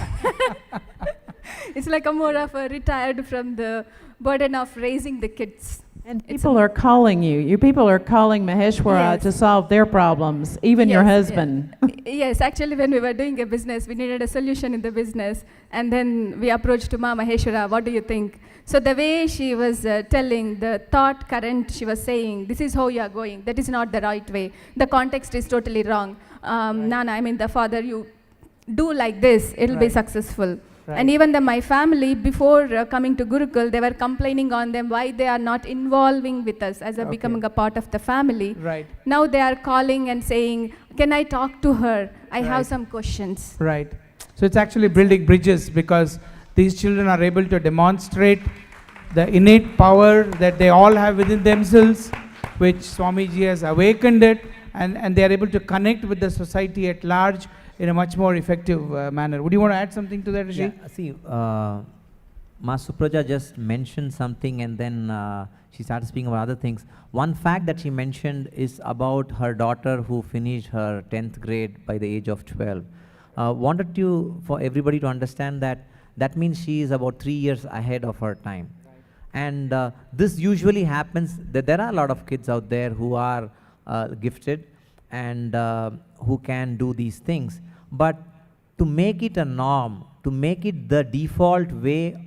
It's like a more of a retired from the burden of raising the kids. And people are calling you. You people are calling Maheshwara Yes. to solve their problems, even your Yes, husband. Yes, actually when we were doing a business, we needed a solution in the business, and then we approached Ma Maheshwara, what do you think? So the way she was telling, the thought current she was saying, this is how you are going, that is not the right way. The context is totally wrong. Nana, I mean the father, you do like this, it'll be Right. successful. Right. And even my family, before coming to Gurukul, they were complaining on them why they are not involving with us as a Okay. becoming a part of the family. Right. Now they are calling and saying, can I talk to her? I Right. have some questions. Right. So it's actually building bridges, because these children are able to demonstrate the innate power that they all have within themselves, which Swamiji has awakened it, and they are able to connect with the society at large in a much more effective manner. Would you want to add something to that, Rishi? Yeah, see, Ma Supraja just mentioned something, and then she started speaking about other things. One fact that she mentioned is about her daughter who finished her 10th grade by the age of 12. Wanted for everybody to understand that means she is about 3 years ahead of her time. And this usually happens, that there are a lot of kids out there who are gifted and who can do these things. But to make it a norm, to make it the default way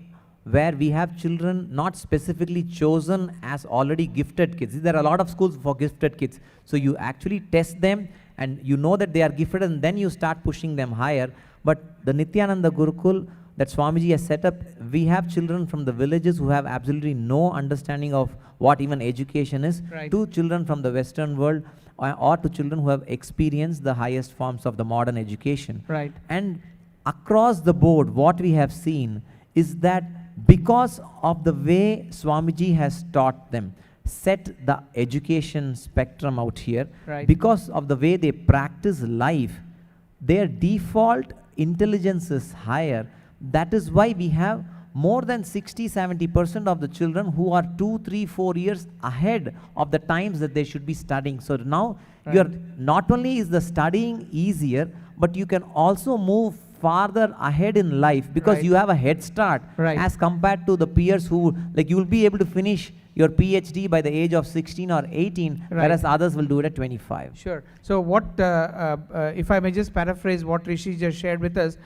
where we have children not specifically chosen as already gifted kids. There are a lot of schools for gifted kids. So you actually test them and you know that they are gifted, and then you start pushing them higher. But the Nithyananda Gurukul that Swamiji has set up, we have children from the villages who have absolutely no understanding of what even education is, Right. to children from the Western world, or to children who have experienced the highest forms of the modern education. Right. And across the board, what we have seen is that because of the way Swamiji has taught them, set the education spectrum out here, Right. because of the way they practice life, their default intelligence is higher. That is why we have more than 60-70% of the children who are 2, 3, 4 years ahead of the times that they should be studying. So now you're not only is the studying easier, but you can also move farther ahead in life because Right. you have a head start Right. as compared to the peers who, like, you will be able to finish your PhD by the age of 16 or 18, Right. whereas others will do it at 25. Sure. So what, if I may just paraphrase what Rishi just shared with us,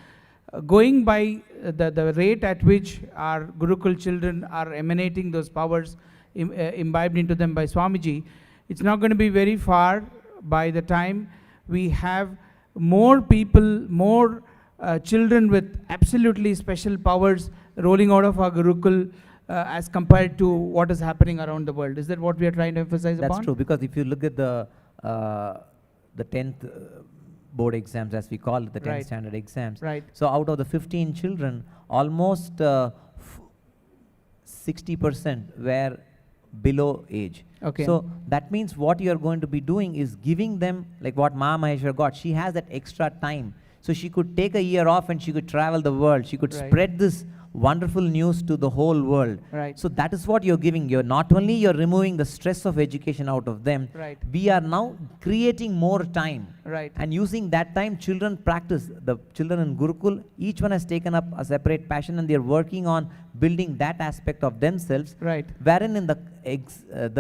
going by the rate at which our Gurukul children are emanating those powers imbibed into them by Swamiji, it's not going to be very far by the time we have more people, more children with absolutely special powers rolling out of our Gurukul as compared to what is happening around the world. Is that what we are trying to emphasize upon? That's true, because if you look at the 10th board exams, as we call it, the 10th Right. standard exams. Right. So out of the 15 children, almost 60% were below age. Okay. So that means what you are going to be doing is giving them, like what Ma Maheshwar got, she has that extra time. So she could take a year off and she could travel the world. She could Right. spread this wonderful news to the whole world. Right. So that is what you're giving. You're not only you're removing the stress of education out of them, Right. we are now creating more time. Right. And using that time, children practice. The children in Gurukul, each one has taken up a separate passion and they're working on building that aspect of themselves. Right. Wherein in the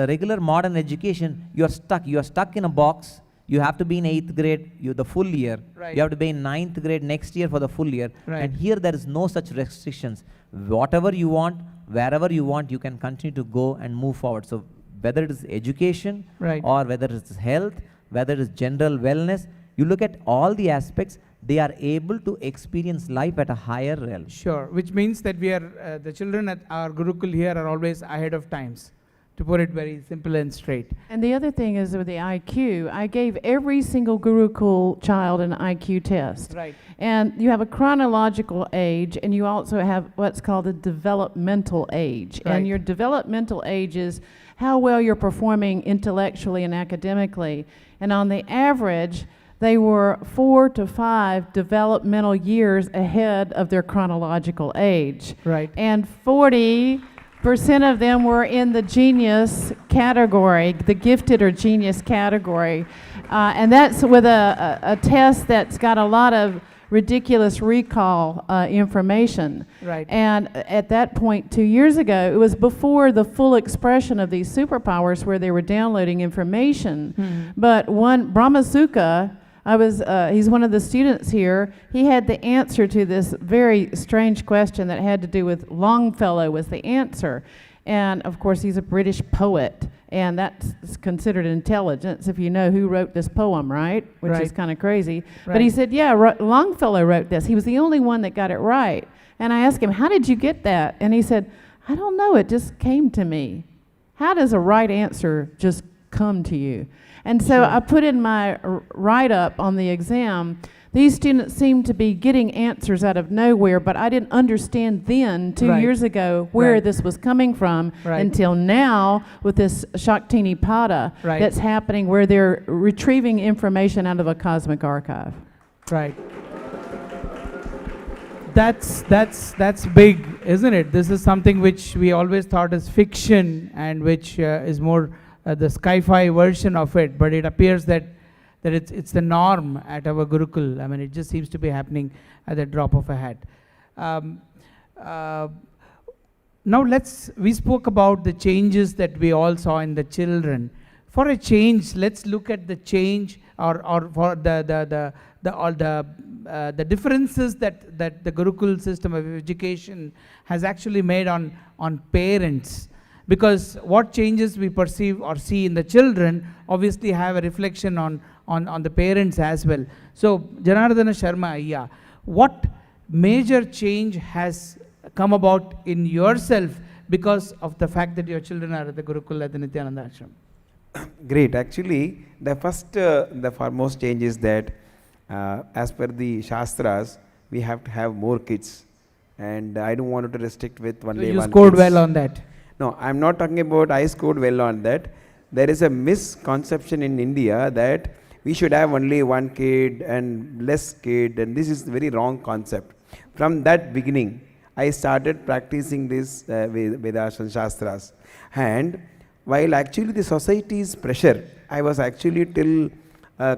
regular modern education, you're stuck. You're stuck in a box. You have to be in 8th grade, the full year. Right. You have to be in 9th grade next year for the full year. Right. And here there is no such restrictions. Whatever you want, wherever you want, you can continue to go and move forward. So whether it is education, Right. or whether it is health, whether it is general wellness, you look at all the aspects, they are able to experience life at a higher realm. Sure, which means that we are, the children at our Gurukul here are always ahead of times, to put it very simple and straight. And the other thing is with the IQ, I gave every single Gurukul child an IQ test. Right. And you have a chronological age, and you also have what's called a developmental age. Right. And your developmental age is how well you're performing intellectually and academically. And on the average, they were 4 to 5 developmental years ahead of their chronological age. Right. And 40% of them were in the genius category, the gifted or genius category. And that's with a test that's got a lot of ridiculous recall information. Right. And at that point, 2 years ago, it was before the full expression of these superpowers where they were downloading information. But one, Brahmasuka, he's one of the students here, he had the answer to this very strange question that had to do with Longfellow was the answer. And of course, he's a British poet, and that's considered intelligence if you know who wrote this poem, right? Which Right. is kind of crazy. Right. But he said, yeah, Longfellow wrote this. He was the only one that got it right. And I asked him, how did you get that? And he said, I don't know, it just came to me. How does a right answer just come to you? And so I put in my write-up on the exam, these students seemed to be getting answers out of nowhere, but I didn't understand then, 2 Right. years ago, where Right. this was coming from Right. until now with this Shaktini Pada Right. that's happening where they're retrieving information out of a cosmic archive. Right. That's big, isn't it? This is something which we always thought is fiction and which is more the sci-fi version of it, but it appears that it's the norm at our Gurukul. I mean, it just seems to be happening at the drop of a hat. Now we spoke about the changes that we all saw in the children. For a change, let's look at the change or for the differences that the Gurukul system of education has actually made on parents. Because what changes we perceive or see in the children obviously have a reflection on the parents as well. So, Janardhan Ayya, what major change has come about in yourself because of the fact that your children are at the Gurukul at the Nithyananda Ashram? Great. Actually, the foremost change is that as per the Shastras, we have to have more kids. And I don't want to restrict with only So you one scored kids. well on that. No, I'm not talking about I scored well on that. There is a misconception in India that we should have only one kid and less kid, and this is a very wrong concept. From that beginning, I started practicing this Vedas and Shastras. And while actually the society's pressure, I was actually till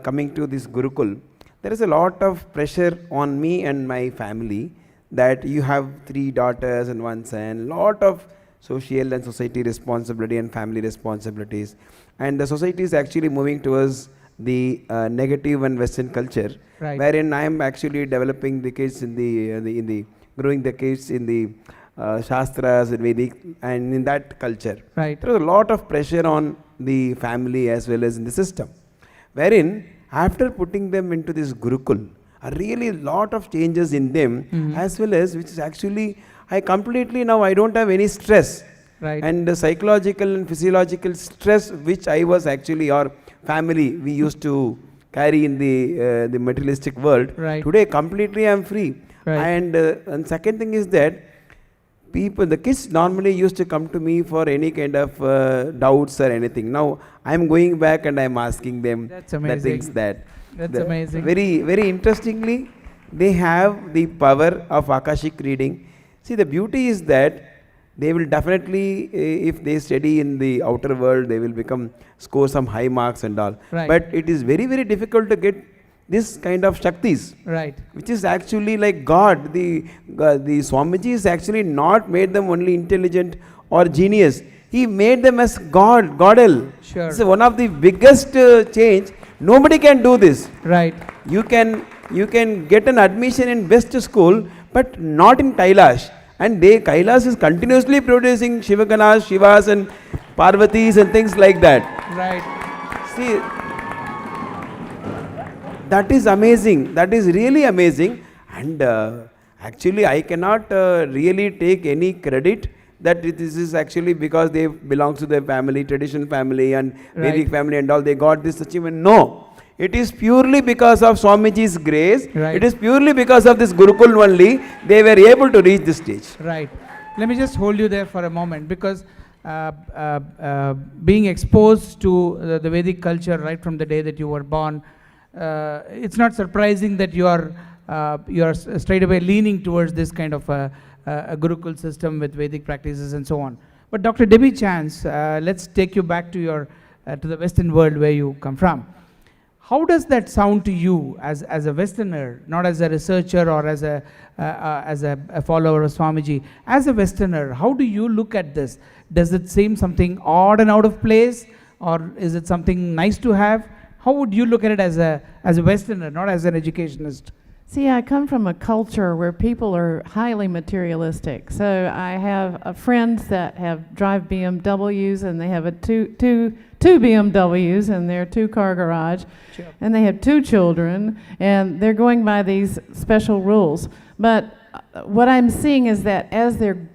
coming to this Gurukul, there is a lot of pressure on me and my family that you have 3 daughters and 1 son, lot of social and society responsibility and family responsibilities. And the society is actually moving towards the negative and Western culture, Right. wherein I am actually developing the kids in the growing the kids in the Shastras and Vedic and in that culture. Right. There was a lot of pressure on the family as well as in the system, wherein after putting them into this Gurukul, a really lot of changes in them as well as which is actually I completely now I don't have any stress. Right. And the psychological and physiological stress which I was actually or family we used to carry in the materialistic world. Right. Today completely I am free. Right. And second thing is that the kids normally used to come to me for any kind of doubts or anything. Now I am going back and I am asking them That's the amazing. things that. That's amazing. Very, very interestingly, they have the power of Akashic reading. See, the beauty is that they will definitely, if they study in the outer world, they will score some high marks and all. Right. But it is very, very difficult to get this kind of Shaktis, Right. which is actually like God. The Swamiji is actually not made them only intelligent or genius. He made them as God, Godel. Sure. It's one of the biggest change. Nobody can do this. Right. You can get an admission in best school, but not in Kailash. And Kailash is continuously producing Shivaganas, Shivas and Parvatis and things like that. Right. See, that is amazing. That is really amazing. And actually, I cannot really take any credit that this is actually because they belong to their family, traditional family and Vedic family and all, they got this achievement. No. It is purely because of Swamiji's grace. Right. It is purely because of this Gurukul only they were able to reach this stage. Right. Let me just hold you there for a moment, because being exposed to the Vedic culture right from the day that you were born, it's not surprising that you are straight away leaning towards this kind of a Gurukul system with Vedic practices and so on. But Dr. Debbie Chance, let's take you back to the Western world where you come from. How does that sound to you as a Westerner, not as a researcher or as a follower of Swamiji? As a Westerner, how do you look at this? Does it seem something odd and out of place, or is it something nice to have? How would you look at it as a Westerner, not as an educationist? See, I come from a culture where people are highly materialistic. So I have friends that drive BMWs, and they have two BMWs in their 2-car garage, Sure. and they have 2 children, and they're going by these special rules. But what I'm seeing is that as they're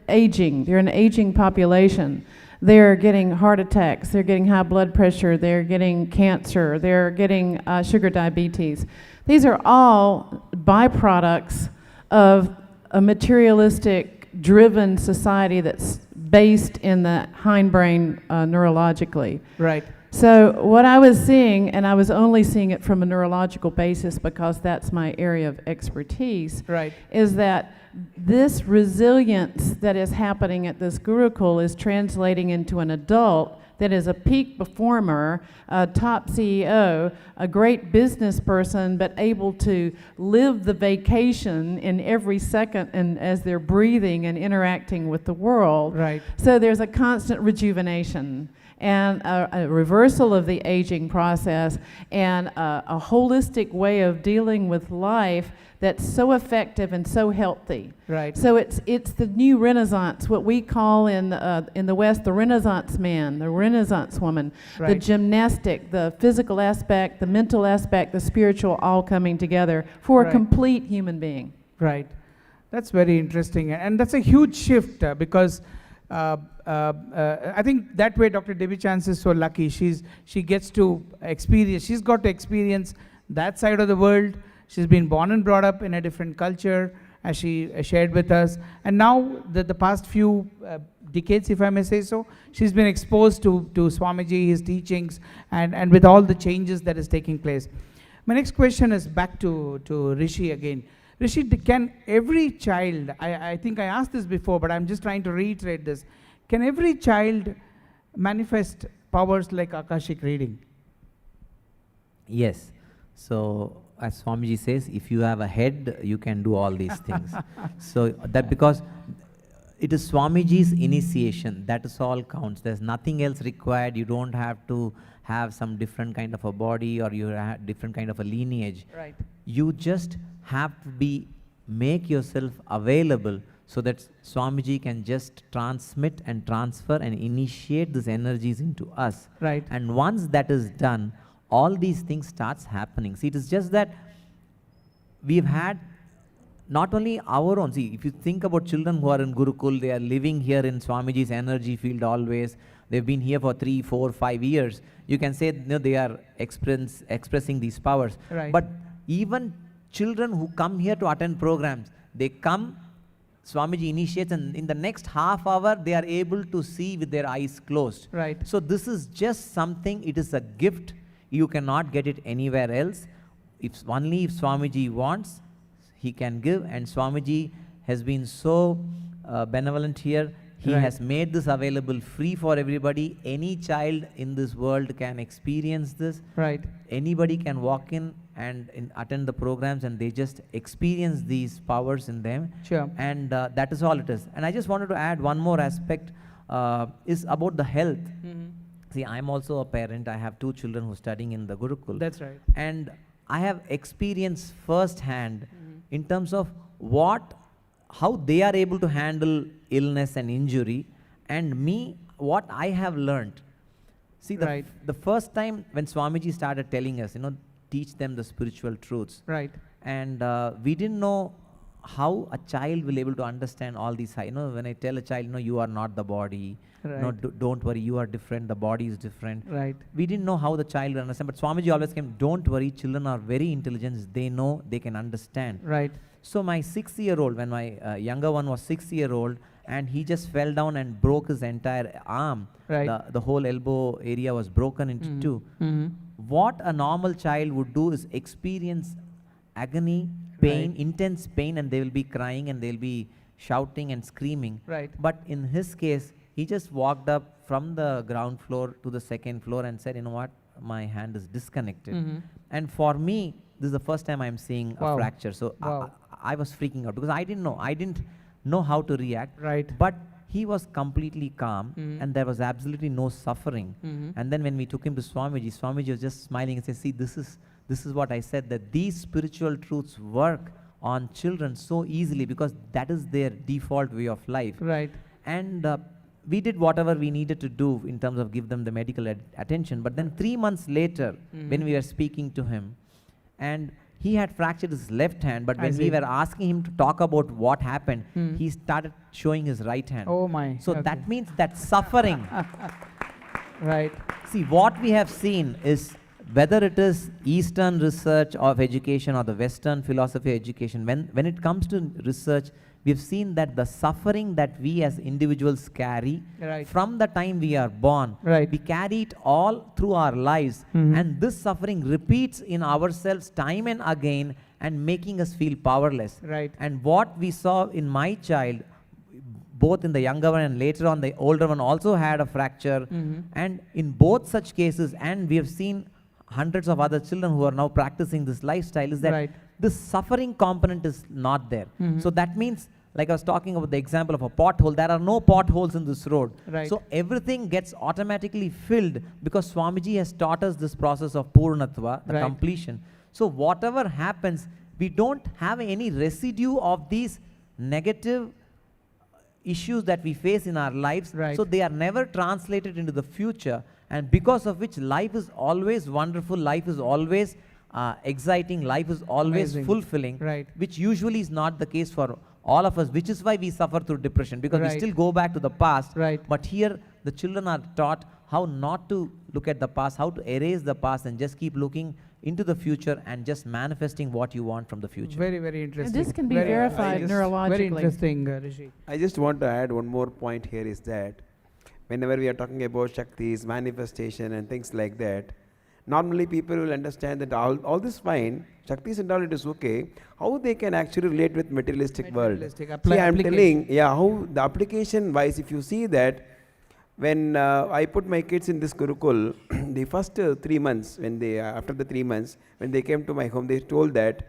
aging, they're an aging population. They're getting heart attacks, they're getting high blood pressure, they're getting cancer, they're getting sugar diabetes. These are all byproducts of a materialistic driven society that's based in the hindbrain neurologically. Right. So what I was seeing, and I was only seeing it from a neurological basis because that's my area of expertise, Right. is that this resilience that is happening at this Gurukul is translating into an adult that is a peak performer, a top CEO, a great business person, but able to live the vacation in every second and as they're breathing and interacting with the world. Right. So there's a constant rejuvenation and a reversal of the aging process and a holistic way of dealing with life that's so effective and so healthy. Right. So it's the new Renaissance, what we call in the West the Renaissance man, the Renaissance woman, the Right. gymnastic, the physical aspect, the mental aspect, the spiritual, all coming together for a Right. complete human being. Right. That's very interesting, and that's a huge shift because I think that way Dr. Debbie Chance is so lucky. She gets to experience. She's got to experience that side of the world. She's been born and brought up in a different culture, as she shared with us. And now, the past few decades, if I may say so, she's been exposed to Swamiji, his teachings, and with all the changes that is taking place. My next question is back to Rishi again. Rishi, can every child, I think I asked this before, but I'm just trying to reiterate this. Can every child manifest powers like Akashic reading? Yes. So, as Swamiji says, if you have a head, you can do all these things. So that because it is Swamiji's initiation. That is all counts. There's nothing else required. You don't have to have some different kind of a body or you have different kind of a lineage. Right. You just have to make yourself available so that Swamiji can just transmit and transfer and initiate these energies into us. Right. And once that is done, all these things starts happening. See, it is just that we've had not only our own, see, if you think about children who are in Gurukul, they are living here in Swamiji's energy field always. They've been here for 3, 4, 5 years. You can say they are expressing these powers. Right. But even children who come here to attend programs, they come, Swamiji initiates, and in the next half hour, they are able to see with their eyes closed. Right. So this is just something, it is a gift. You cannot get it anywhere else. Only if Swamiji wants, he can give, and Swamiji has been so benevolent here. He Right. has made this available free for everybody. Any child in this world can experience this. Right. Anybody can walk in and attend the programs, and they just experience these powers in them. Sure. And that is all it is. And I just wanted to add one more aspect, is about the health. See, I'm also a parent. I have 2 children who are studying in the Gurukul. That's right. And I have experienced firsthand in terms of how they are able to handle illness and injury, and what I have learned. See, Right. the first time when Swamiji started telling us, teach them the spiritual truths. Right. And we didn't know how a child will able to understand all these. When I tell a child, you are not the body. Right. No, don't worry, you are different. The body is different. Right. We didn't know how the child will understand. But Swamiji always came, don't worry, children are very intelligent. They know, they can understand. Right. So my 6-year-old, when my younger one was 6-year-old, and he just fell down and broke his entire arm. Right. The whole elbow area was broken into 2. What a normal child would do is experience agony, pain, Right. intense pain, and they will be crying and they'll be shouting and screaming. Right. But in his case, he just walked up from the ground floor to the 2nd floor and said, what, my hand is disconnected. And for me, this is the first time I'm seeing a Wow. fracture. So Wow. I was freaking out because I didn't know how to react. Right. But he was completely calm, and there was absolutely no suffering. And then when we took him to Swamiji was just smiling and said, see, this is what I said, that these spiritual truths work on children so easily because that is their default way of life. Right. And we did whatever we needed to do in terms of give them the medical attention. But then 3 months later, when we were speaking to him, and he had fractured his left hand, but I when we see. were asking him to talk about what happened, he started showing his right hand. Oh my. So Okay. that means that suffering. Right. See, what we have seen is whether it is Eastern research of education or the Western philosophy of education, when it comes to research, we've seen that the suffering that we as individuals carry Right. from the time we are born, Right. we carry it all through our lives, and this suffering repeats in ourselves time and again and making us feel powerless. Right. And what we saw in my child, both in the younger one and later on the older one also had a fracture, and in both such cases, and we have seen hundreds of other children who are now practicing this lifestyle, is that Right. this suffering component is not there. So that means, like I was talking about the example of a pothole, there are no potholes in this road. Right. So everything gets automatically filled because Swamiji has taught us this process of Purnatva, the Right. completion. So whatever happens, we don't have any residue of these negative issues that we face in our lives. Right. So they are never translated into the future, and because of which life is always wonderful, life is always exciting, life is always Amazing. fulfilling, Right. which usually is not the case for all of us, which is why we suffer through depression, because we Right. still go back to the past. Right. But here the children are taught how not to look at the past, how to erase the past and just keep looking into the future and just manifesting what you want from the future. Very, very interesting. And this can be Very- verified just- neurologically. Very interesting, Rishi. I just want to add one more point here is that whenever we are talking about Shaktis, manifestation and things like that, normally people will understand that all this fine, Shaktis and all, it is okay. How they can actually relate with materialistic world? Materialistic, See, apply- I'm application. telling, how the application wise, if you see that, when I put my kids in this Gurukul, the first 3 months, when they, after the 3 months, when they came to my home, they told that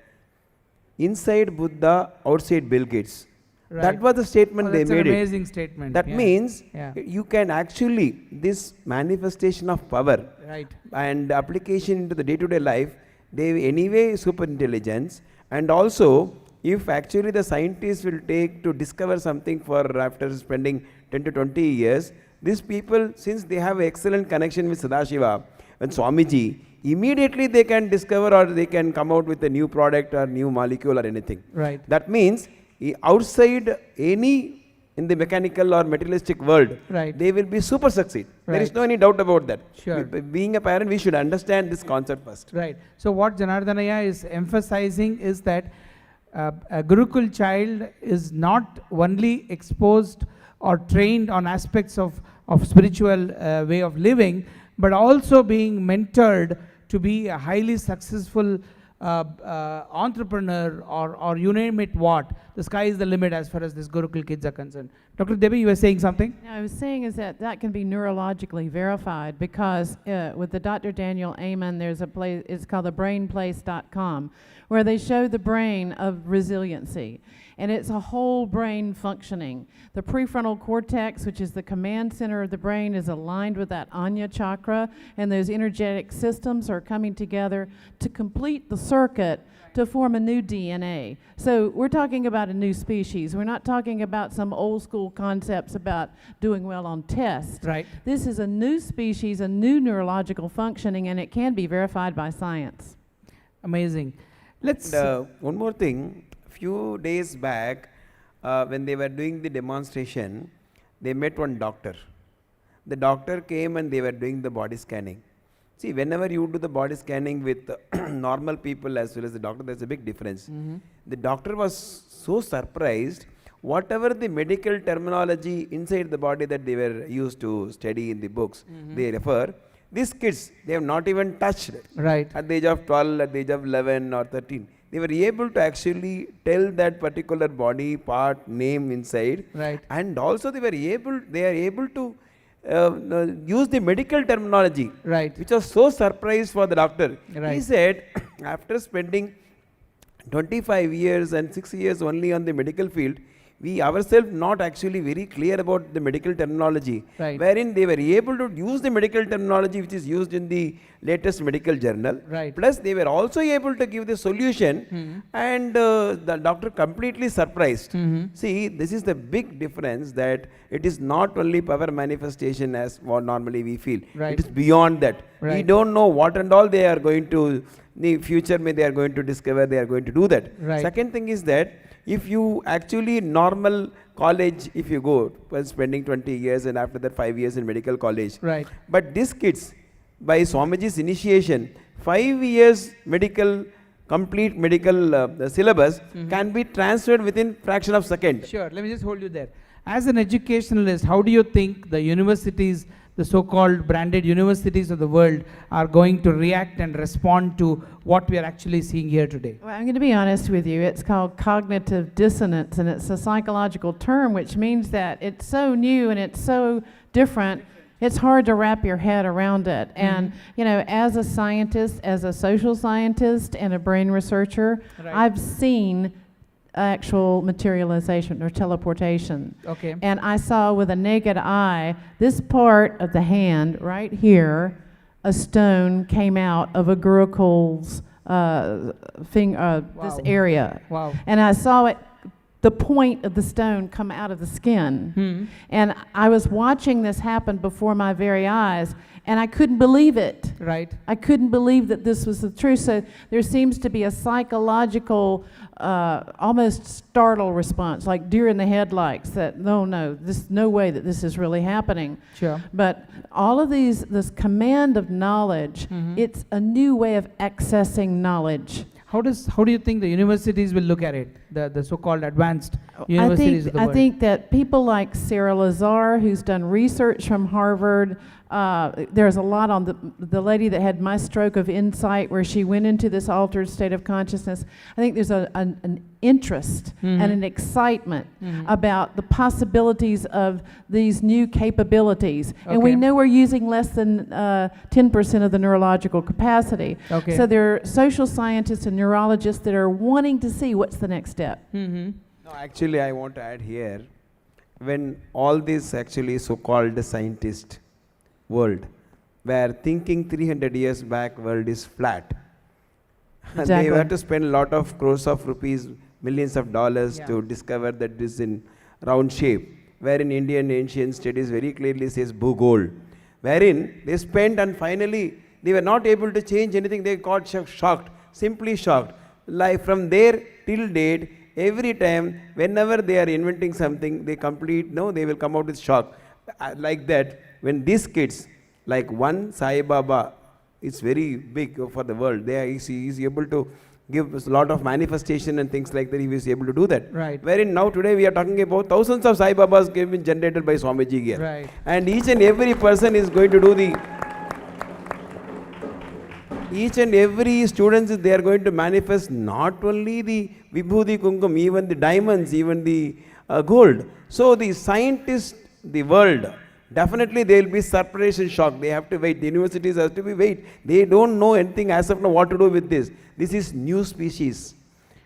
inside Buddha, outside Bill Gates. Right. That was the statement they That's made an it. amazing statement. That yeah. means Yeah. you can actually, this manifestation of power Right. and application into the day-to-day life, they anyway super intelligence, and also if actually the scientists will take to discover something for after spending 10 to 20 years, these people, since they have excellent connection with Sadashiva and Swamiji, immediately they can discover or they can come out with a new product or new molecule or anything. Right. That means outside any in the mechanical or materialistic world, Right. they will be super succeed. There is Right. no any doubt about that. Sure. Being a parent, we should understand this concept first. Right. So what Janardhan Ayya is emphasizing is that a Gurukul child is not only exposed or trained on aspects of spiritual way of living, but also being mentored to be a highly successful entrepreneur or you name it what. The sky is the limit as far as this Gurukul kids are concerned. Dr. Debbie, you were saying something? No, I was saying is that that can be neurologically verified because with the Dr. Daniel Amen, there's a place, it's called the brainplace.com, where they show the brain of resiliency. And it's a whole brain functioning. The prefrontal cortex, which is the command center of the brain, is aligned with that Anya chakra, and those energetic systems are coming together to complete the circuit to form a new DNA. So we're talking about a new species. We're not talking about some old school concepts about doing well on tests. Right. This is a new species, a new neurological functioning, and it can be verified by science. Amazing. Let's And, one more thing. Few days back, when they were doing the demonstration, they met one doctor. The doctor came and they were doing the body scanning. See, whenever you do the body scanning with normal people as well as the doctor, there's a big difference. The doctor was so surprised, whatever the medical terminology inside the body that they were used to study in the books, they refer, these kids, they have not even touched right. at the age of 12, at the age of 11 or 13. They were able to actually tell that particular body part name inside. Right. And also they are able to use the medical terminology. Right. Which was so surprised for the doctor. Right. He said, after spending 25 years and 6 years only on the medical field, we ourselves not actually very clear about the medical terminology, Right. wherein they were able to use the medical terminology which is used in the latest medical journal. Right. Plus they were also able to give the solution, and the doctor completely surprised. See, this is the big difference, that it is not only power manifestation as what normally we feel. Right. It is beyond that. We Right. don't know what and all they are going to, the future may they are going to discover, they are going to do that. Right. Second thing is that if you actually normal college, if you go, well, spending 20 years and after that 5 years in medical college. Right. But these kids, by Swamiji's initiation, 5 years medical, complete medical syllabus can be transferred within fraction of second. Sure, let me just hold you there. As an educationalist, how do you think the universities, the so-called branded universities of the world, are going to react and respond to what we are actually seeing here today? Well, I'm going to be honest with you. It's called cognitive dissonance, and it's a psychological term, which means that it's so new and it's so different, it's hard to wrap your head around it. And, you know, as a scientist, as a social scientist and a brain researcher, Right. I've seen actual materialization or teleportation. Okay. And I saw with a naked eye, this part of the hand right here, a stone came out of a Gurukul's this Wow. area. Wow. And I saw it, the point of the stone come out of the skin. And I was watching this happen before my very eyes, and I couldn't believe it. Right. I couldn't believe that this was the truth. So there seems to be a psychological, almost startle response, like deer in the headlights, that no, this no way that this is really happening. Sure. But all of these, this command of knowledge, it's a new way of accessing knowledge. How do you think the universities will look at it? The so-called advanced universities of the I world. think that people like Sarah Lazar, who's done research from Harvard, there's a lot on the lady that had my stroke of insight, where she went into this altered state of consciousness. I think there's an interest and an excitement about the possibilities of these new capabilities. And we Okay. know we're using less than 10% of the neurological capacity. Okay. So there are social scientists and neurologists that are wanting to see what's the next step. No, No, actually, I want to add here, when all these actually so-called scientist world were thinking 300 years back world is flat. And they Exactly. had to spend a lot of crores of rupees, millions of dollars Yeah. to discover that this is in round shape, wherein Indian ancient studies very clearly says Bhugol, wherein they spent and finally they were not able to change anything. They got shocked, simply shocked. Like from there till date, every time, whenever they are inventing something, they complete, no, they will come out with shock. Like that, when these kids, like one Sai Baba, it's very big for the world. He is able to give us a lot of manifestation and things like that. He was able to do that. Right. Wherein now today we are talking about thousands of Sai Babas have been generated by Swamiji here. Right. And each and every person is going to do each and every students, they are going to manifest not only the Vibhuti Kumkum, even the diamonds, even the gold. So the scientists, the world, definitely they will be surprised and shocked. They have to wait. The universities have to be wait. They don't know anything as of now what to do with this. This is new species.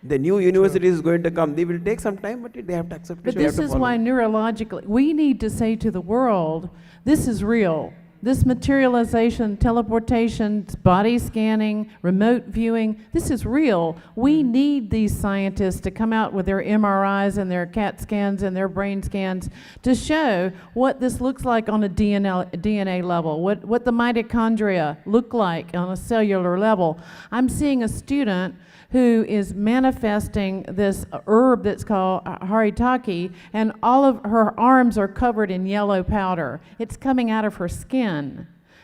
The new university is going to come. They will take some time, but they have to accept it. But They have this to is follow. why neurologically, we need to say to the world, this is real. This materialization, teleportation, body scanning, remote viewing, this is real. We need these scientists to come out with their MRIs and their CAT scans and their brain scans to show what this looks like on a DNA level, what the mitochondria look like on a cellular level. I'm seeing a student who is manifesting this herb that's called haritaki, and all of her arms are covered in yellow powder. It's coming out of her skin.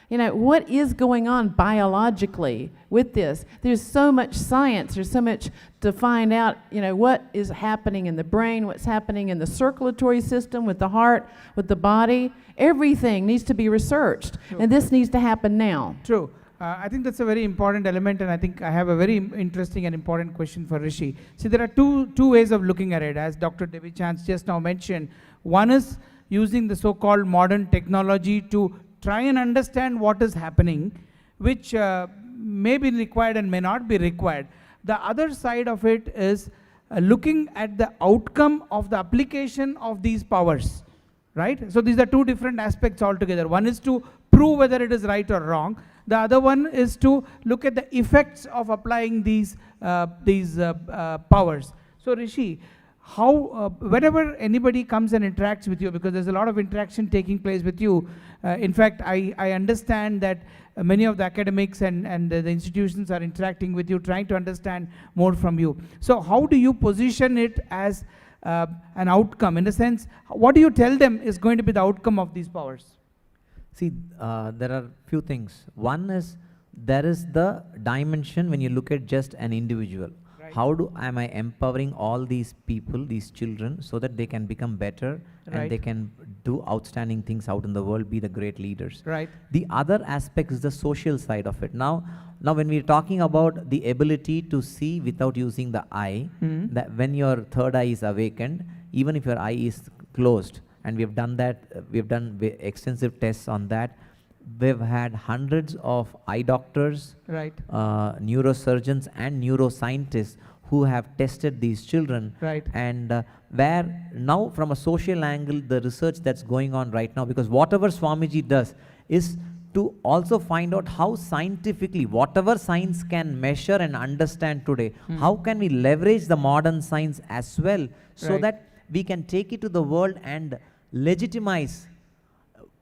You know, what is going on biologically with this? There's so much science, there's so much to find out, you know, what is happening in the brain, what's happening in the circulatory system, with the heart, with the body. Everything needs to be researched, and this needs to happen now. True. I think that's a very important element, and I think I have a very interesting and important question for Rishi. See, there are two ways of looking at it, as Dr. Debbie Chance just now mentioned. One is using the so-called modern technology to try and understand what is happening, which may be required and may not be required. The other side of it is looking at the outcome of the application of these powers, right? So these are two different aspects altogether. One is to prove whether it is right or wrong. The other one is to look at the effects of applying these powers. So Rishi, how, whenever anybody comes and interacts with you, because there's a lot of interaction taking place with you, in fact, I understand that many of the academics and the institutions are interacting with you, trying to understand more from you. So how do you position it as an outcome? In a sense, what do you tell them is going to be the outcome of these powers? See, there are few things. One is, there is the dimension when you look at just an individual. Right. How am I empowering all these people, these children, so that they can become better Right. and they can do outstanding things out in the world, be the great leaders. Right. The other aspect is the social side of it. Now when we're talking about the ability to see without using the eye, that when your third eye is awakened, even if your eye is closed, and we've done that, we've done extensive tests on that. We've had hundreds of eye doctors, Right. Neurosurgeons and neuroscientists who have tested these children. Right. And where now from a social angle, the research that's going on right now, because whatever Swamiji does is to also find out how scientifically, whatever science can measure and understand today, how can we leverage the modern science as well, so Right. that we can take it to the world and legitimize,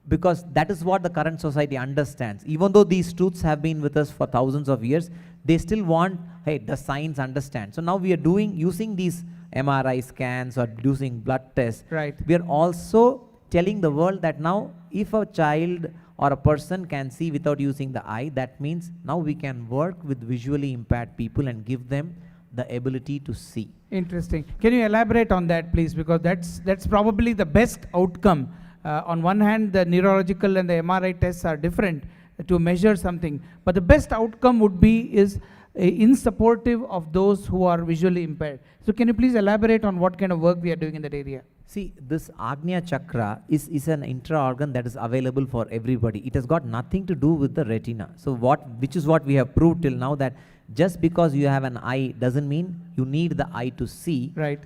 because that is what the current society understands. Even though these truths have been with us for thousands of years, they still want, hey, the science understand. So now we are using these MRI scans or using blood tests. Right. We are also telling the world that now if a child or a person can see without using the eye, that means now we can work with visually impaired people and give them the ability to see. Interesting. Can you elaborate on that, please? Because that's probably the best outcome. On one hand, the neurological and the MRI tests are different to measure something, but the best outcome would be in supportive of those who are visually impaired. So can you please elaborate on what kind of work we are doing in that area? See, this Agnya Chakra is an intra-organ that is available for everybody. It has got nothing to do with the retina. So which is what we have proved till now, that just because you have an eye doesn't mean you need the eye to see. Right.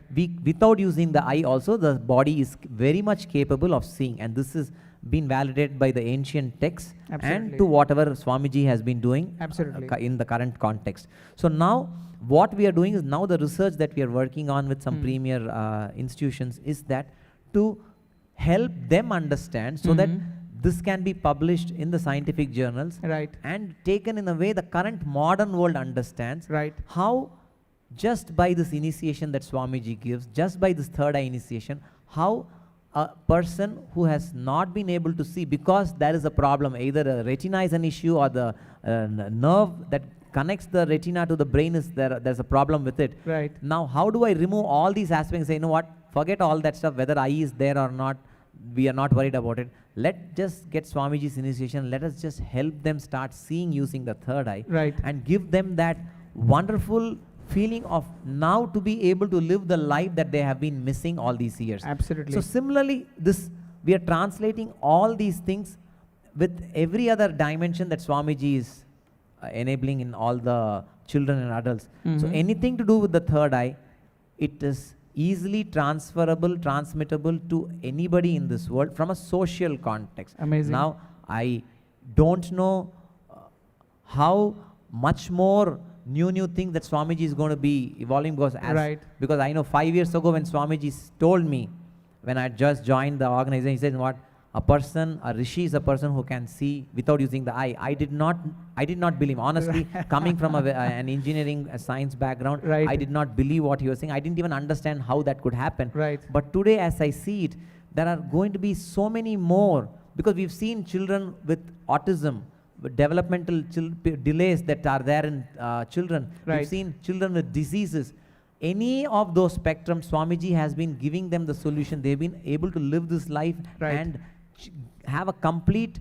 Without using the eye also, the body is very much capable of seeing, and this is been validated by the ancient texts and to whatever Swamiji has been doing in the current context. So now what we are doing is, now the research that we are working on with some premier institutions is that to help them understand so that this can be published in the scientific journals and taken in a way the current modern world understands how just by this initiation that Swamiji gives, just by this third eye initiation, how a person who has not been able to see, because there is a problem, either a retina is an issue or the nerve that connects the retina to the brain is there's a problem with it. Now how do I remove all these aspects and say, you know what, forget all that stuff, whether eye is there or not, we are not worried about it. Let's just get Swamiji's initiation, let us just help them start seeing using the third eye and give them that wonderful feeling of now to be able to live the life that they have been missing all these years. Absolutely. So similarly, we are translating all these things with every other dimension that Swamiji is enabling in all the children and adults. So anything to do with the third eye, it is easily transferable, transmittable to anybody in this world from a social context. Amazing. Now, I don't know how much more new things that Swamiji is going to be evolving, because I know 5 years ago when Swamiji told me, when I just joined the organization, he said, what, a Rishi is a person who can see without using the eye. I did not believe, honestly, coming from an engineering science background, I did not believe what he was saying. I didn't even understand how that could happen. But today as I see it, there are going to be so many more, because we've seen children with autism, with developmental delays that are there in children. We've seen children with diseases. Any of those spectrums, Swamiji has been giving them the solution. They've been able to live this life and have a complete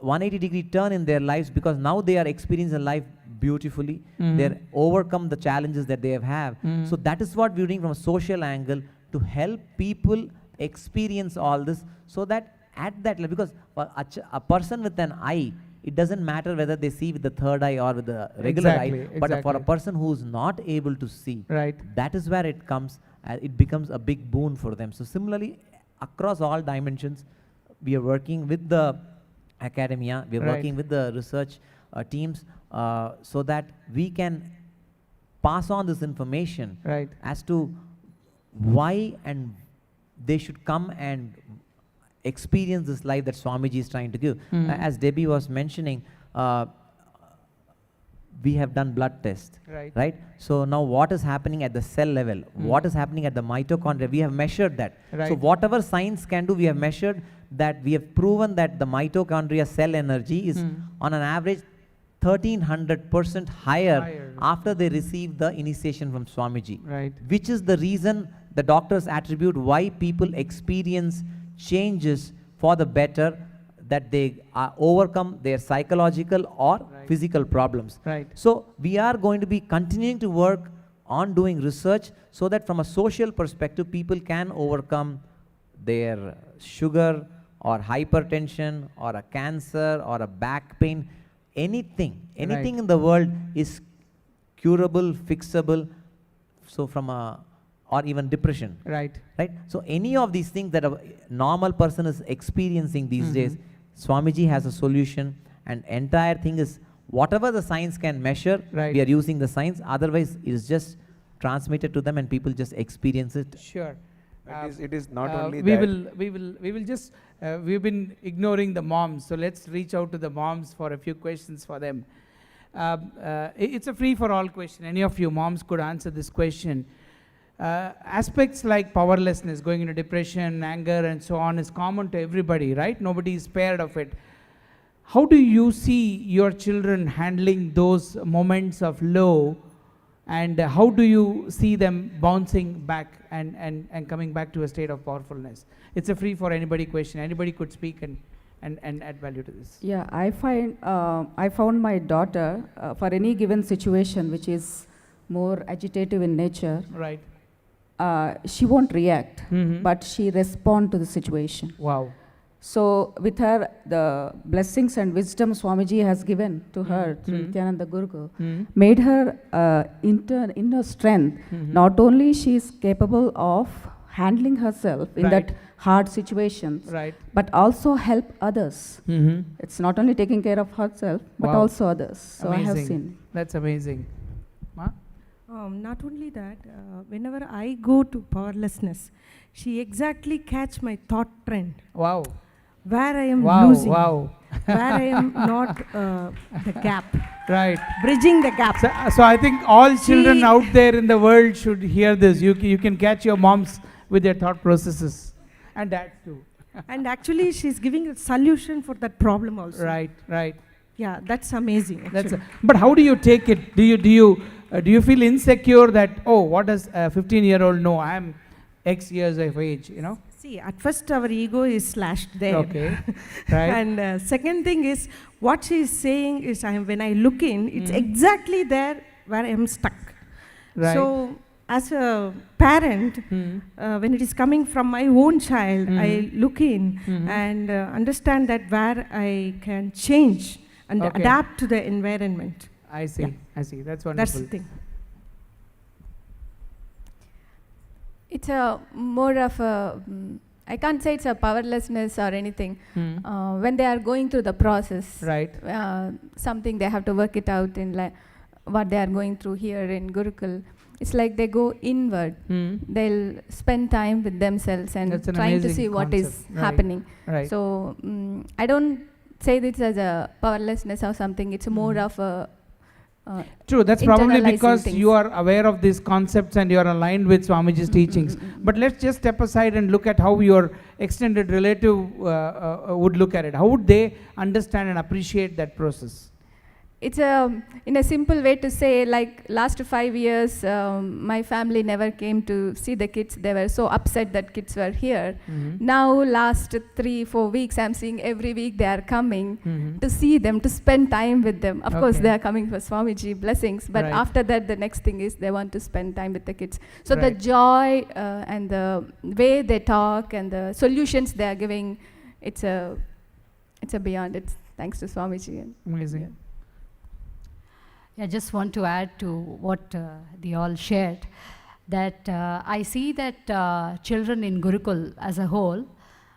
180-degree turn in their lives, because now they are experiencing life beautifully. They're overcome the challenges that they have. So that is what we're doing from a social angle, to help people experience all this, so that at that level, because for a person with an eye, it doesn't matter whether they see with the third eye or with the regular eye, but for a person who's not able to see, that is where it comes, it becomes a big boon for them. So similarly, across all dimensions, we are working with the academia, we are working with the research teams, so that we can pass on this information as to why and they should come and experience this life that Swamiji is trying to give. As Debbie was mentioning, we have done blood test, right? So now what is happening at the cell level, what is happening at the mitochondria, we have measured that. So whatever science can do, we have measured that. We have proven that the mitochondria cell energy is on an average 1300% higher after they receive the initiation from Swamiji, which is the reason the doctors attribute why people experience changes for the better, that they overcome their psychological or physical problems. So we are going to be continuing to work on doing research, so that from a social perspective, people can overcome their sugar or hypertension or a cancer or a back pain. Anything in the world is curable, fixable. So from a, or even depression. So any of these things that a normal person is experiencing these days, Swamiji has a solution, and entire thing is whatever the science can measure, we are using the science, otherwise it is just transmitted to them and people just experience it. Sure. It is not only that. We will just, we've been ignoring the moms, so let's reach out to the moms for a few questions for them. It's a free for all question. Any of you moms could answer this question. Aspects like powerlessness, going into depression, anger and so on is common to everybody, right? Nobody is spared of it. How do you see your children handling those moments of low, and how do you see them bouncing back and coming back to a state of powerfulness? It's a free for anybody question. Anybody could speak and add value to this. Yeah, I found my daughter, for any given situation which is more agitative in nature, Right. She won't react, but she responds to the situation. Wow. So with her, the blessings and wisdom Swamiji has given to her through Nithyananda Gurukul made her inner strength. Not only she is capable of handling herself in that hard situations, but also help others. It's not only taking care of herself, but also others. So Amazing. I have seen. That's amazing. Ma? Not only that, whenever I go to powerlessness, she exactly catch my thought trend. Wow. Where I am Wow, losing. wow. Where I am not the gap. Right. Bridging the gap. So I think all children out there in the world should hear this. You can catch your moms with their thought processes. And dads too. And actually she's giving a solution for that problem also. Right, right. Yeah, that's amazing. But how do you take it? Do you feel insecure that, oh, what does a 15-year-old know? I am X years of age, you know? See, at first our ego is slashed there. Okay, right. And second thing is, what she is saying is, when I look in, it's exactly there where I am stuck. Right. So, as a parent, when it is coming from my own child, I look in and understand that where I can change and adapt to the environment. I see, I see. That's wonderful. That's the thing. It's more of a, I can't say it's a powerlessness or anything. When they are going through the process, something they have to work it out in what they are going through here in Gurukul. It's like they go inward. They'll spend time with themselves and trying to see what is happening. So I don't say this as a powerlessness or something. It's more of a true, that's probably because you are aware of these concepts and you are aligned with Swamiji's teachings. But let's just step aside and look at how your extended relative would look at it. How would they understand and appreciate that process? It's in a simple way to say, like last 5 years, my family never came to see the kids. They were so upset that kids were here. Now, last 3-4 weeks, I'm seeing every week they are coming to see them, to spend time with them. Of course, they are coming for Swamiji blessings, but after that, the next thing is they want to spend time with the kids. So the joy and the way they talk and the solutions they are giving, it's a beyond. It's thanks to Swamiji. Amazing. I just want to add to what they all shared, that I see that children in Gurukul as a whole,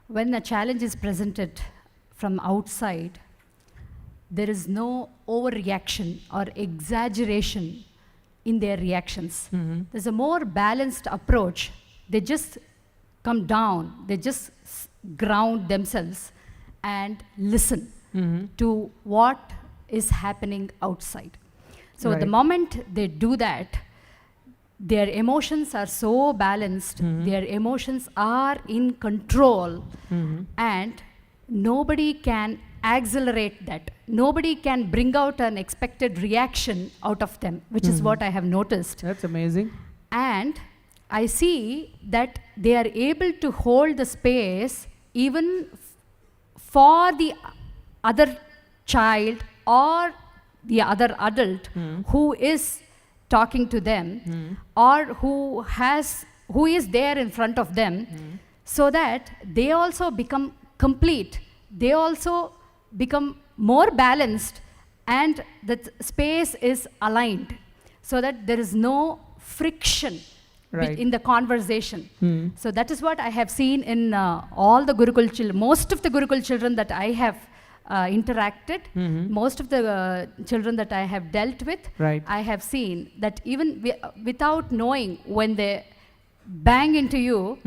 when a challenge is presented from outside, there is no overreaction or exaggeration in their reactions. There's a more balanced approach. They just come down, they just ground themselves and listen to what is happening outside. So the moment they do that, their emotions are so balanced, their emotions are in control, and nobody can accelerate that. Nobody can bring out an expected reaction out of them, which is what I have noticed. That's amazing. And I see that they are able to hold the space even for the other child or the other adult who is talking to them or who is there in front of them, so that they also become complete. They also become more balanced and the space is aligned, so that there is no friction in the conversation. So that is what I have seen in all the Gurukul children, most of the Gurukul children that I have interacted, most of the children that I have dealt with, I have seen that even without knowing, when they bang into you,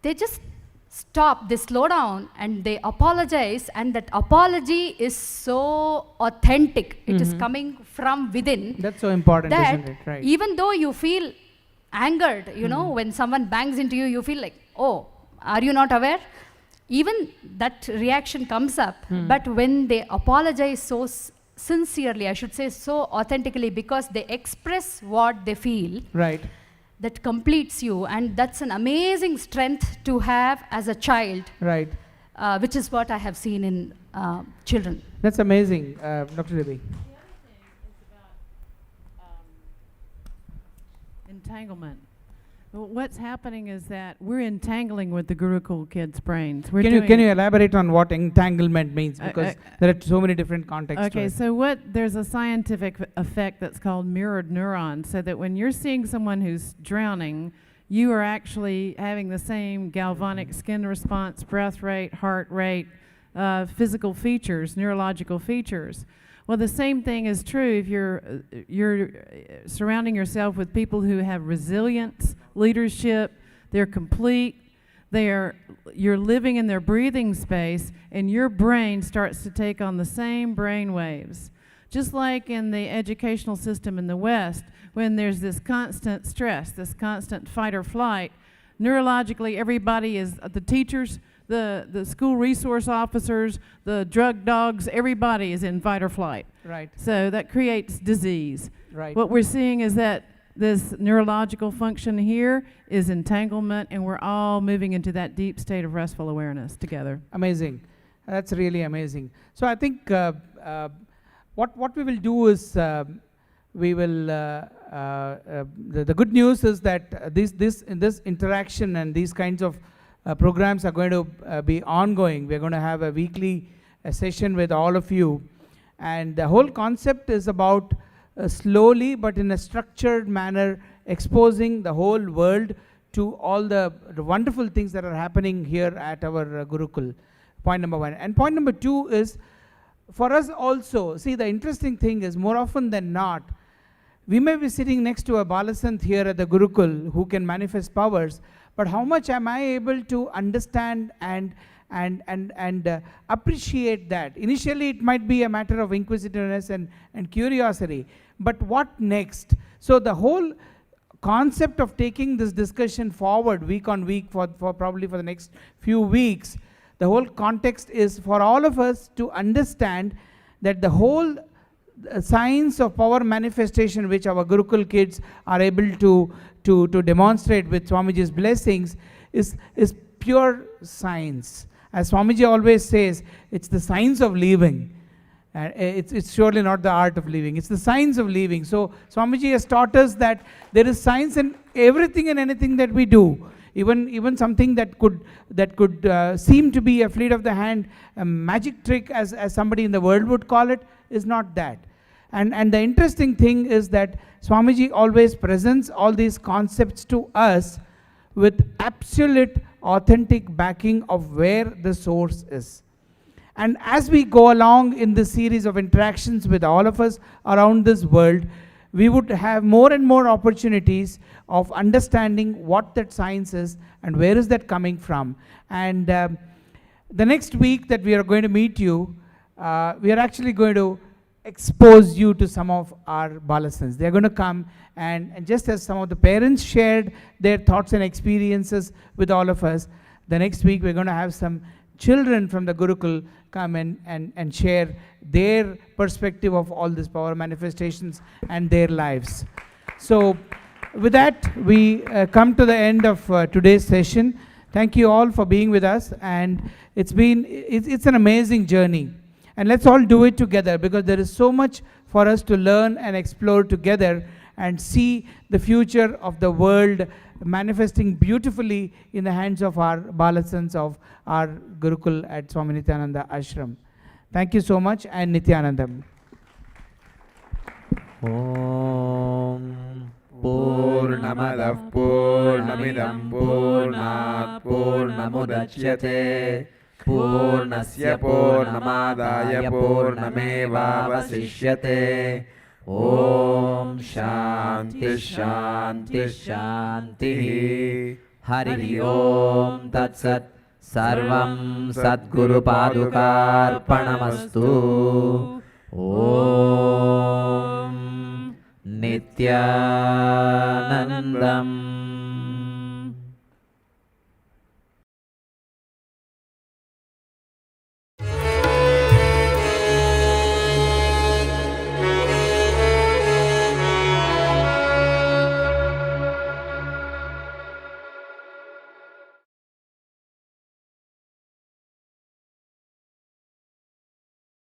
they just stop, they slow down and they apologize, and that apology is so authentic. It is coming from within. That's so important, that isn't it? Right. Even though you feel angered, you know, when someone bangs into you, you feel like, oh, are you not aware? Even that reaction comes up, but when they apologize so sincerely, I should say so authentically, because they express what they feel, that completes you, and that's an amazing strength to have as a child, which is what I have seen in children. That's amazing, Dr. Reddy. Entanglement. What's happening is that we're entangling with the Gurukul kids' brains. Can you elaborate on what entanglement means? Because there are so many different contexts. Okay, so there's a scientific effect that's called mirrored neurons, so that when you're seeing someone who's drowning, you are actually having the same galvanic skin response, breath rate, heart rate, physical features, neurological features. Well, the same thing is true if you're surrounding yourself with people who have resilience, leadership, they're complete, you're living in their breathing space, and your brain starts to take on the same brain waves. Just like in the educational system in the West, when there's this constant stress, this constant fight or flight, neurologically everybody is, the teachers, the school resource officers, the drug dogs, everybody is in fight or flight. Right. So that creates disease. Right. What we're seeing is that this neurological function here is entanglement, and we're all moving into that deep state of restful awareness together. Amazing. That's really amazing. So I think what we will do is we will the good news is that this interaction and these kinds of programs are going to be ongoing. We're going to have a weekly session with all of you, and the whole concept is about slowly but in a structured manner exposing the whole world to all the wonderful things that are happening here at our Gurukul. Point number one. And point number two is, for us also, see, the interesting thing is, more often than not, we may be sitting next to a Balasant here at the Gurukul who can manifest powers, but how much am I able to understand and appreciate that? Initially, it might be a matter of inquisitiveness and curiosity, but what next? So the whole concept of taking this discussion forward week on week for probably for the next few weeks, the whole context is for all of us to understand that the whole science of power manifestation, which our Gurukul kids are able to demonstrate with Swamiji's blessings, is pure science. As Swamiji always says, it's the science of living. It's surely not the art of living. It's the science of living. So Swamiji has taught us that there is science in everything and anything that we do. Even something that could seem to be a fleet of the hand, a magic trick, as somebody in the world would call it, is not that. And the interesting thing is that Swamiji always presents all these concepts to us with absolute authentic backing of where the source is. And as we go along in this series of interactions with all of us around this world, we would have more and more opportunities of understanding what that science is and where is that coming from. And the next week that we are going to meet you, we are actually going to expose you to some of our Balasans. They are going to come and just as some of the parents shared their thoughts and experiences with all of us, the next week we're going to have some children from the Gurukul come and share their perspective of all these power manifestations and their lives. So with that, we come to the end of today's session. Thank you all for being with us, and it's an amazing journey. And let's all do it together, because there is so much for us to learn and explore together and see the future of the world manifesting beautifully in the hands of our Balasans of our Gurukul at Swami Nithyananda Ashram. Thank you so much, and Nithyanandam. Om Purnamadav Purnamidam Purnat Purnamudachyate Purnasya Purnamadaya Purnamevavasishyate. Om Shanti Shanti Shanti. Hari Om Tat Sat. Sarvam Sadguru Padukarpanamastu. Om Nithyanandam